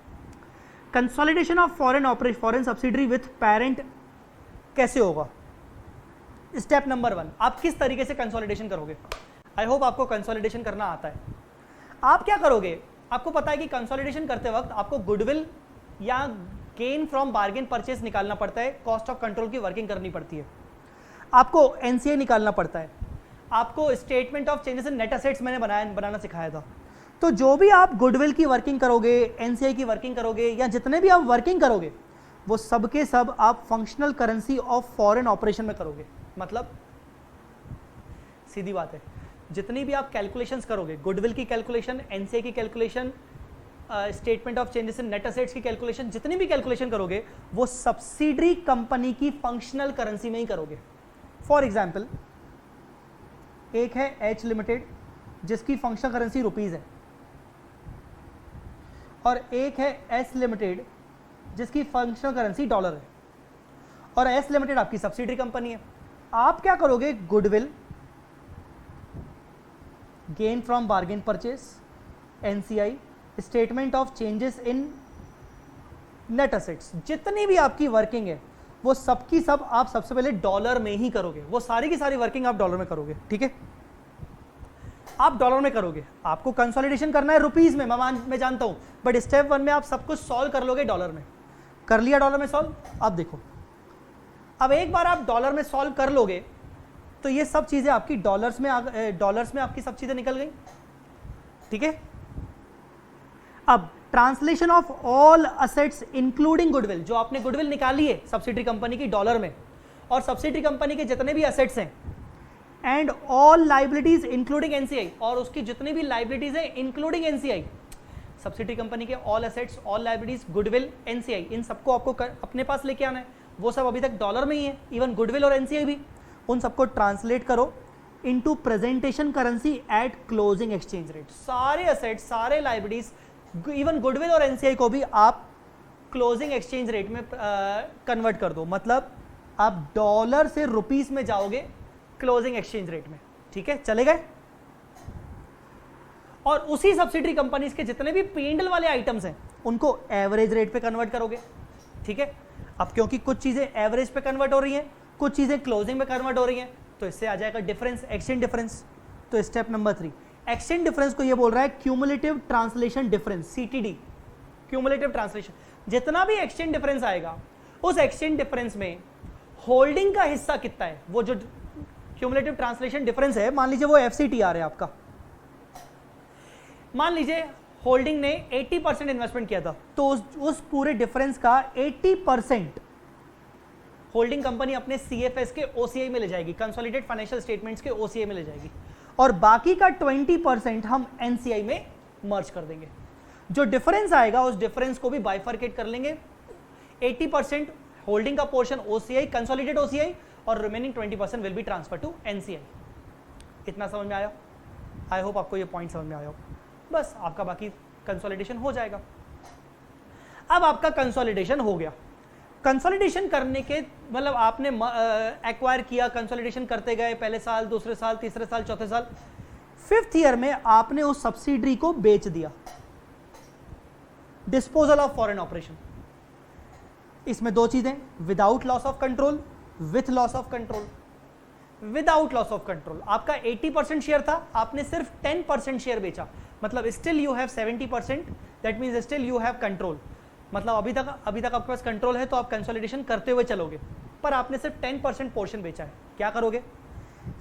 Consolidation of foreign subsidiary with parent कैसे होगा, स्टेप नंबर 1, आप किस तरीके से कंसोलिडेशन करोगे। आई होप आपको कंसोलिडेशन करना आता है। आप क्या करोगे, आपको पता है कि कंसोलिडेशन करते वक्त आपको गुडविल या गेन फ्रॉम बार्गेन परचेस निकालना पड़ता है, कॉस्ट ऑफ कंट्रोल की वर्किंग करनी पड़ती है, आपको NCA निकालना पड़ता है, आपको statement of changes in net assets मैंने बनाना सिखाया था। तो जो भी आप गुडविल की वर्किंग करोगे, NCA की वर्किंग करोगे या जितने भी आप वर्किंग करोगे वो सब के सब आप functional currency of foreign operation में करोगे। मतलब सीधी बात है, जितनी भी आप कैलकुलेशंस करोगे, गुडविल की कैलकुलेशन, NCA की calculation, statement of changes in net assets की कैलकुलेशन, जितनी भी कैलकुलेशन करोगे वो सब्सिडरी कंपनी की फंक्शनल करेंसी में ही करोगे। फॉर एग्जाम्पल, एक है H लिमिटेड जिसकी फंक्शनल करेंसी रुपीज है, और एक है S लिमिटेड जिसकी फंक्शनल करेंसी डॉलर है, और S लिमिटेड आपकी सब्सिडरी कंपनी है। आप क्या करोगे, goodwill, gain from bargain purchase, NCI, statement of changes in net assets, जितनी भी आपकी वर्किंग है वो सबकी सब आप सबसे पहले डॉलर में ही करोगे, वो सारी की सारी वर्किंग आप डॉलर में करोगे, ठीक है। आप डॉलर में करोगे, आपको कंसोलिडेशन करना है रुपीज में, मैं जानता हूं, बट स्टेप 1 में आप सब कुछ सॉल्व कर लोगे डॉलर में। कर लिया डॉलर में सॉल्व। अब देखो, अब एक बार आप डॉलर में सॉल्व कर लोगे तो ये सब चीजें आपकी डॉलर्स में आपकी सब चीजें निकल गई, ठीक है। अब translation of all assets including goodwill, जो आपने गुडविल निकाली है सब्सिडरी कंपनी की डॉलर में, और सब्सिडरी कंपनी के जितने भी असेट्स हैं, and all liabilities including NCI, और उसकी जितनी भी लाइबिलिटीज है इंक्लूडिंग NCI, सब्सिडरी कंपनी के all assets, all liabilities, goodwill, NCI, इन सबको आपको अपने पास लेके आना है। वो सब अभी तक डॉलर में ही है, इवन गुडविल और NCI भी। उन सबको ट्रांसलेट करो into presentation currency at closing exchange rate. सारे असेट्स, सारे लाइबिलिटीज, इवन गुडविल और NCI को भी आप क्लोजिंग एक्सचेंज रेट में कन्वर्ट कर दो। मतलब आप डॉलर से रुपीस में जाओगे क्लोजिंग एक्सचेंज रेट में, ठीक है, चले गए। और उसी सब्सिडरी कंपनीज के जितने भी P&L वाले आइटम्स हैं उनको एवरेज रेट पे कन्वर्ट करोगे, ठीक है। अब क्योंकि कुछ चीजें एवरेज पे कन्वर्ट हो रही हैं, कुछ चीजें क्लोजिंग में कन्वर्ट हो रही हैं, तो इससे आ जाएगा डिफरेंस, एक्सचेंज डिफरेंस। तो स्टेप नंबर 3, एक्सचेंज डिफरेंस को ये बोल रहा है cumulative translation difference, CTD, cumulative translation. जितना भी एक्सचेंज डिफरेंस आएगा उस एक्सचेंज डिफरेंस में होल्डिंग का हिस्सा कितना है, वो जो क्यूमुलेटिव ट्रांसलेशन डिफरेंस है, मान लीजिए वो FCTR है आपका, मान लीजिए होल्डिंग ने 80% इन्वेस्टमेंट किया था, तो उस पूरे डिफरेंस का 80% होल्डिंग कंपनी अपने CFS के OCI में ले जाएगी, कंसोलिडेटेड फाइनेंशियल स्टेटमेंट्स के OCI में ले जाएगी, और बाकी का 20% हम NCI में मर्ज कर देंगे। जो डिफरेंस आएगा उस डिफरेंस को भी बाइफरकेट कर लेंगे, 80% होल्डिंग का पोर्शन OCI, कंसोलिडेटेड OCI, और remaining 20% will be transfer to NCI। इतना समझ में आया? आई होप आपको ये पॉइंट समझ में आया हो। बस आपका बाकी कंसोलिडेशन हो जाएगा। अब आपका कंसोलिडेशन हो गया, कंसोलिडेशन करने के मतलब आपने एक्वायर किया, कंसोलिडेशन करते गए, पहले साल, दूसरे साल, तीसरे साल, चौथे साल, 5th ईयर में आपने उस सब्सिडरी को बेच दिया, डिस्पोजल ऑफ फॉरेन ऑपरेशन। इसमें दो चीजें, without loss of control, with loss of control. Without loss of control आपका 80% शेयर था, आपने सिर्फ 10% शेयर बेचा, मतलब still you have 70%, that means still you have control. मतलब अभी तक आपके पास कंट्रोल है, तो आप कंसोलिडेशन करते हुए चलोगे, पर आपने सिर्फ 10% पोर्शन बेचा है। क्या करोगे?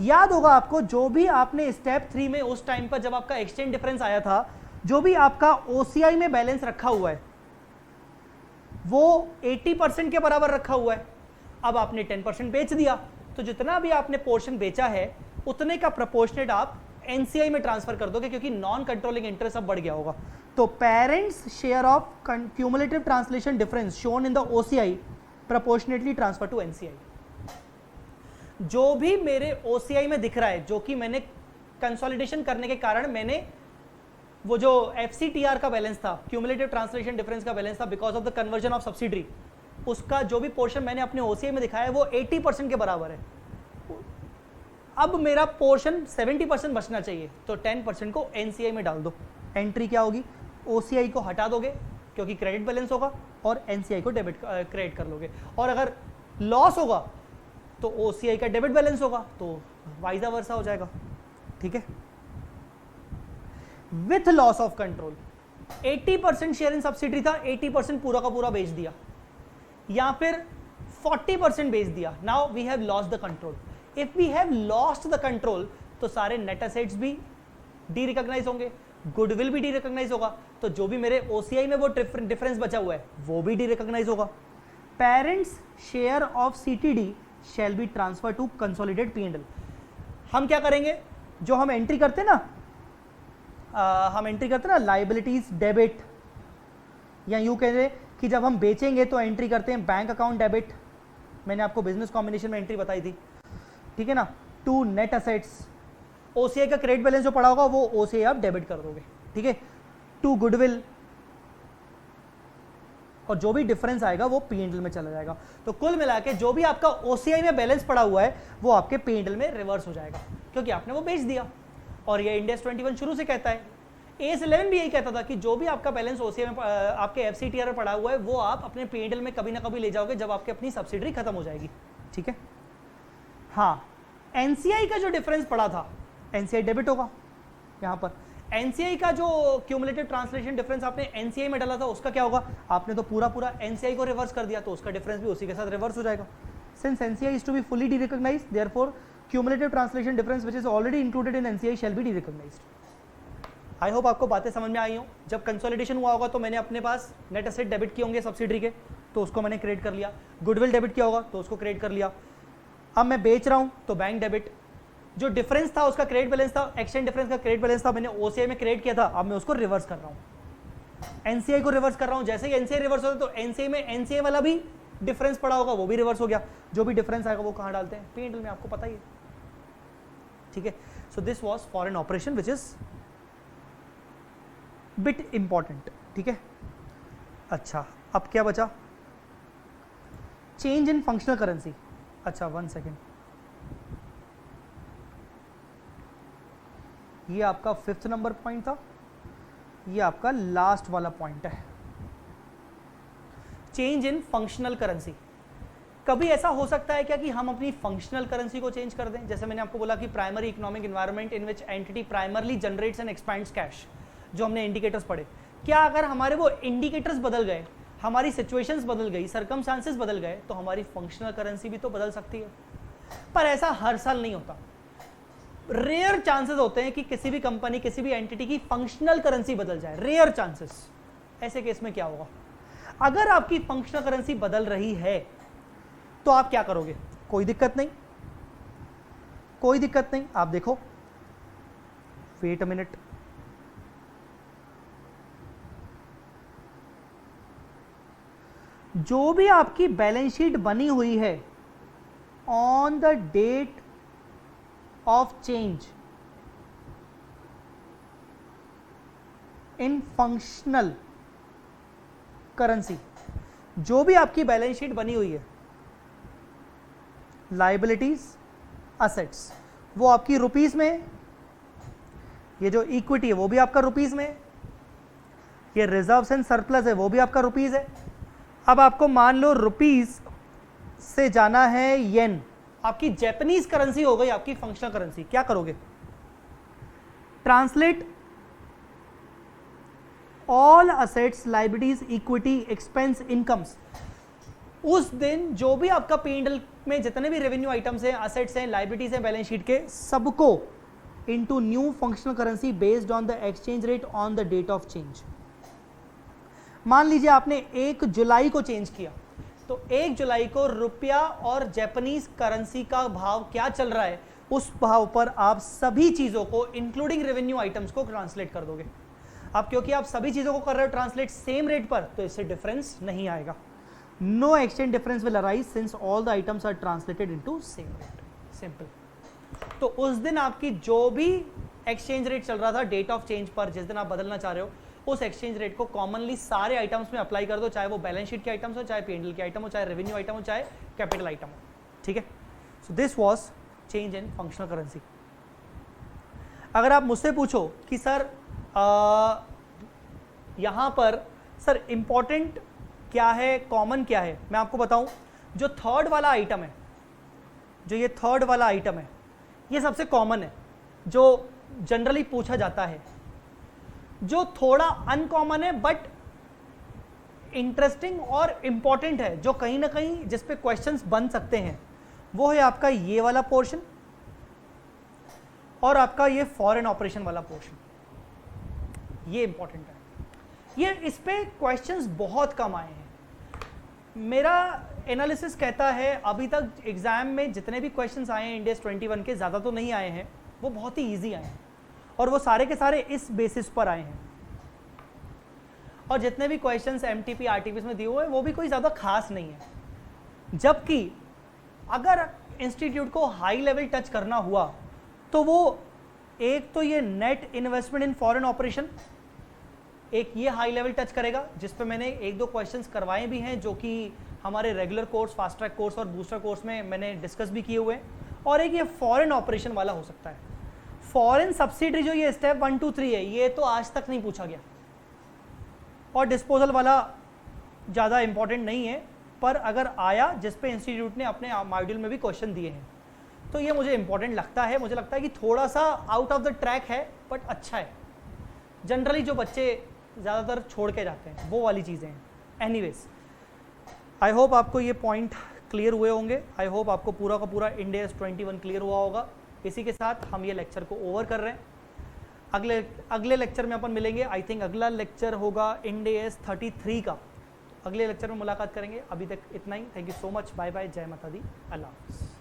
याद होगा आपको, जो भी आपने स्टेप 3 में उस टाइम पर जब आपका एक्सचेंज डिफरेंस आया था, जो भी आपका OCI में बैलेंस रखा हुआ है वो 80% के बराबर रखा हुआ है। अब आपने 10% बेच दिया, तो जितना भी आपने पोर्शन बेचा है उतने का प्रपोर्शनेट आप NCI में ट्रांसफर कर दोगे, क्योंकि नॉन कंट्रोलिंग इंटरेस्ट अब बढ़ गया होगा। तो parent's share of cumulative translation difference shown in the OCI proportionately transfer to NCI। जो भी मेरे OCI में दिख रहा है, जो कि मैंने कंसोलिडेशन करने के कारण मैंने वो जो FCTR का बैलेंस था, क्यूमुलेटिव ट्रांसलेशन डिफरेंस का बैलेंस था, because of the conversion of subsidiary, उसका जो भी पोर्शन मैंने अपने OCI में दिखाया है वो 80% के बराबर है। अब मेरा पोर्शन 70% बचना चाहिए, तो 10% को NCI में डाल दो। एंट्री क्या होगी? OCI को हटा दोगे क्योंकि क्रेडिट बैलेंस होगा, और NCI को डेबिट क्रेडिट कर लोगे। और अगर लॉस होगा तो OCI का डेबिट बैलेंस होगा, तो वाइजा वर्सा हो जाएगा, ठीक है। With loss of control 80% share in subsidiary था, 80% पूरा का पूरा बेच दिया, या फिर 40% बेच दिया। Now we have lost the control. If we have lost the control, तो सारे नेट एसेट्स भी डी रिकॉग्नाइज होंगे, गुडविल भी डी रिकॉग्नाइज होगा, तो जो भी मेरे OCI में वो डिफरेंस बचा हुआ है वो भी डी रिकॉग्नाइज होगा। Parent's share of CTD shall be transfer to consolidated P&L। हम क्या करेंगे? जो हम एंट्री करते ना, लाइबिलिटीज डेबिट, या यूं कह रहे कि जब हम बेचेंगे तो एंट्री करते हैं बैंक अकाउंट डेबिट, मैंने आपको बिजनेस कॉम्बिनेशन में एंट्री बताई थी, ठीक है ना। टू नेट असेट्स, OCI का क्रेडिट बैलेंस जो पड़ा होगा वो OCI आप डेबिट कर दोगे, ठीक है। टू गुडविल, और जो भी डिफरेंस आएगा वो P&L में चला जाएगा। तो कुल मिला के जो भी आपका OCI में बैलेंस पड़ा हुआ है वो आपके P&L में रिवर्स हो जाएगा, क्योंकि आपने वो बेच दिया। और ये इंडेक्स 21 शुरू से कहता है, AS11 भी यही कहता था कि जो भी आपका बैलेंस OCI में आपके FCTR में पड़ा हुआ है वो आप अपने P&L में कभी ना कभी ले जाओगे जब आपकी अपनी सब्सिडरी खत्म हो जाएगी, ठीक है। हाँ, NCI का जो डिफरेंस पड़ा था, NCI डेबिट होगा यहाँ पर। NCI का जो क्यूमुलेटिव ट्रांसलेशन डिफरेंस आपने NCI में डाला था उसका क्या होगा? आपने तो पूरा NCI को रिवर्स कर दिया, तो उसका डिफरेंस भी उसी के साथ रिवर्स हो जाएगा। Since NCI is to be fully derecognized, therefore cumulative translation difference which is already included in NCI shall be derecognized। I hope आपको बातें समझ में आई हो। जब कंसोलिडेशन हुआ होगा तो मैंने अपने पास नेट एसेट डेबिट किए होंगे सब्सिडरी के, तो उसको मैंने क्रेडिट कर लिया। गुडविल डेबिट किया होगा तो उसको क्रेडिट कर लिया। अब मैं बेच रहा हूँ तो बैंक डेबिट, जो डिफरेंस था उसका क्रेडिट बैलेंस था, एक्सचेंज डिफरेंस का क्रेडिट बैलेंस था, मैंने OCI में क्रेडिट किया था, अब मैं उसको रिवर्स कर रहा हूँ, NCI को रिवर्स कर रहा हूँ। जैसे ही NCI रिवर्स होता है तो NCI में NCI वाला भी डिफरेंस पड़ा होगा वो भी रिवर्स हो गया। जो भी डिफरेंस आएगा वो कहाँ डालते हैं? P&L में, आपको पता ही है, ठीक है। So this was foreign operation which is bit important, ठीक है। अच्छा, अब क्या बचा? Change in functional currency. अच्छा 1 सेकेंड, ये आपका 5th नंबर पॉइंट था, ये आपका लास्ट वाला पॉइंट है, चेंज इन फंक्शनल करेंसी। कभी ऐसा हो सकता है क्या कि हम अपनी फंक्शनल करेंसी को चेंज कर दें? जैसे मैंने आपको बोला कि primary economic environment in which entity primarily generates and expends cash, जो हमने इंडिकेटर्स पढ़े, क्या अगर हमारे वो इंडिकेटर्स बदल गए, हमारी सिचुएशंस बदल गई, सर्कमस्टांसेस बदल गए, तो हमारी फंक्शनल करेंसी भी तो बदल सकती है? पर ऐसा हर साल नहीं होता। रेयर चांसेस होते हैं कि किसी भी कंपनी, किसी भी एंटिटी की फंक्शनल करेंसी बदल जाए, रेयर चांसेस। ऐसे केस में क्या होगा? अगर आपकी फंक्शनल करेंसी बदल रही है तो आप क्या करोगे? कोई दिक्कत नहीं, कोई दिक्कत नहीं। आप देखो, वेट अ मिनट, जो भी आपकी बैलेंस शीट बनी हुई है on the date of change in functional currency, जो भी आपकी बैलेंस शीट बनी हुई है, लायबिलिटीज, असेट्स, वो आपकी रुपीस में है, ये जो इक्विटी है वो भी आपका रुपीस में है, ये रिजर्व्स एंड सरप्लस है वो भी आपका रुपीस है। अब आपको मान लो रुपीस से जाना है येन, आपकी जैपनीज करेंसी हो गई आपकी फंक्शनल करेंसी, क्या करोगे? Translate all assets, liabilities, equity, expense, incomes. उस दिन जो भी आपका P&L में जितने भी रेवेन्यू आइटम्स हैं, असेट्स हैं, लायबिलिटीज हैं बैलेंस शीट के, सबको into new functional currency based on the exchange rate on the date of change. मान लीजिए आपने 1 जुलाई को चेंज किया, तो 1 जुलाई को रुपया और जापानीज करेंसी का भाव क्या चल रहा है, उस भाव पर आप सभी चीजों को इंक्लूडिंग रेवेन्यू आइटम्स को ट्रांसलेट कर दोगे। अब क्योंकि आप सभी चीजों को कर रहे हो ट्रांसलेट सेम रेट पर, तो इससे डिफरेंस नहीं आएगा। No exchange difference will arise since all the items are translated into same rate. Simple. तो उस दिन आपकी जो भी एक्सचेंज रेट चल रहा था डेट ऑफ चेंज पर, जिस दिन आप बदलना चाह रहे हो, उस एक्सचेंज रेट को कॉमनली सारे आइटम्स में अप्लाई कर दो, चाहे वो बैलेंस शीट के आइटम्स हो, चाहे P&L के आइटम हो, चाहे रेवेन्यू आइटम हो, चाहे कैपिटल आइटम हो। ठीक है, so this was change in functional currency. अगर आप मुझसे पूछो कि सर यहां पर सर इंपॉर्टेंट क्या है, कॉमन क्या है, मैं आपको बताऊं, जो थर्ड वाला आइटम है, जो ये थर्ड वाला आइटम है, ये सबसे कॉमन है, जो जनरली पूछा जाता है। जो थोड़ा अनकॉमन है बट इंटरेस्टिंग और इंपॉर्टेंट है, जो कहीं ना कहीं जिस पे क्वेश्चंस बन सकते हैं, वो है आपका ये वाला पोर्शन और आपका ये फॉरेन ऑपरेशन वाला पोर्शन। ये इंपॉर्टेंट है, ये इस पे क्वेश्चंस बहुत कम आए हैं। मेरा एनालिसिस कहता है अभी तक एग्जाम में जितने भी क्वेश्चंस आए हैं इंडेक्स 21 के, ज़्यादा तो नहीं आए हैं, वो बहुत ही ईजी आए हैं और वो सारे के सारे इस बेसिस पर आए हैं। और जितने भी क्वेश्चंस MTP RTP में दिए हुए हैं वो भी कोई ज़्यादा खास नहीं है। जबकि अगर इंस्टीट्यूट को हाई लेवल टच करना हुआ तो वो एक तो ये net investment in foreign operation, एक ये हाई लेवल टच करेगा, जिस पे मैंने 1-2 क्वेश्चंस करवाए भी हैं, जो कि हमारे regular course, fast track course और बूस्टर कोर्स में मैंने डिस्कस भी किए हुए हैं। और एक ये फॉरेन ऑपरेशन वाला हो सकता है। फॉरेन सब्सिडी जो ये स्टेप 1, 2, 3 है, ये तो आज तक नहीं पूछा गया। और डिस्पोजल वाला ज़्यादा इंपॉर्टेंट नहीं है, पर अगर आया जिस पे इंस्टीट्यूट ने अपने मॉड्यूल में भी क्वेश्चन दिए हैं, तो ये मुझे इंपॉर्टेंट लगता है। मुझे लगता है कि थोड़ा सा आउट ऑफ द ट्रैक है बट अच्छा है। जनरली जो बच्चे ज़्यादातर छोड़ के जाते हैं वो वाली चीज़ें हैं। एनीवेज, आई होप आपको ये पॉइंट क्लियर हुए होंगे। आई होप आपको पूरा का पूरा इंडेक्स 21 क्लियर हुआ होगा। इसी के साथ हम ये लेक्चर को ओवर कर रहे हैं। अगले लेक्चर में अपन मिलेंगे। आई थिंक अगला लेक्चर होगा इंडेक्स 33 का। अगले लेक्चर में मुलाकात करेंगे। अभी तक इतना ही। Thank you so much. Bye bye. जय माता दी। अल्लाह हाफ़िज़।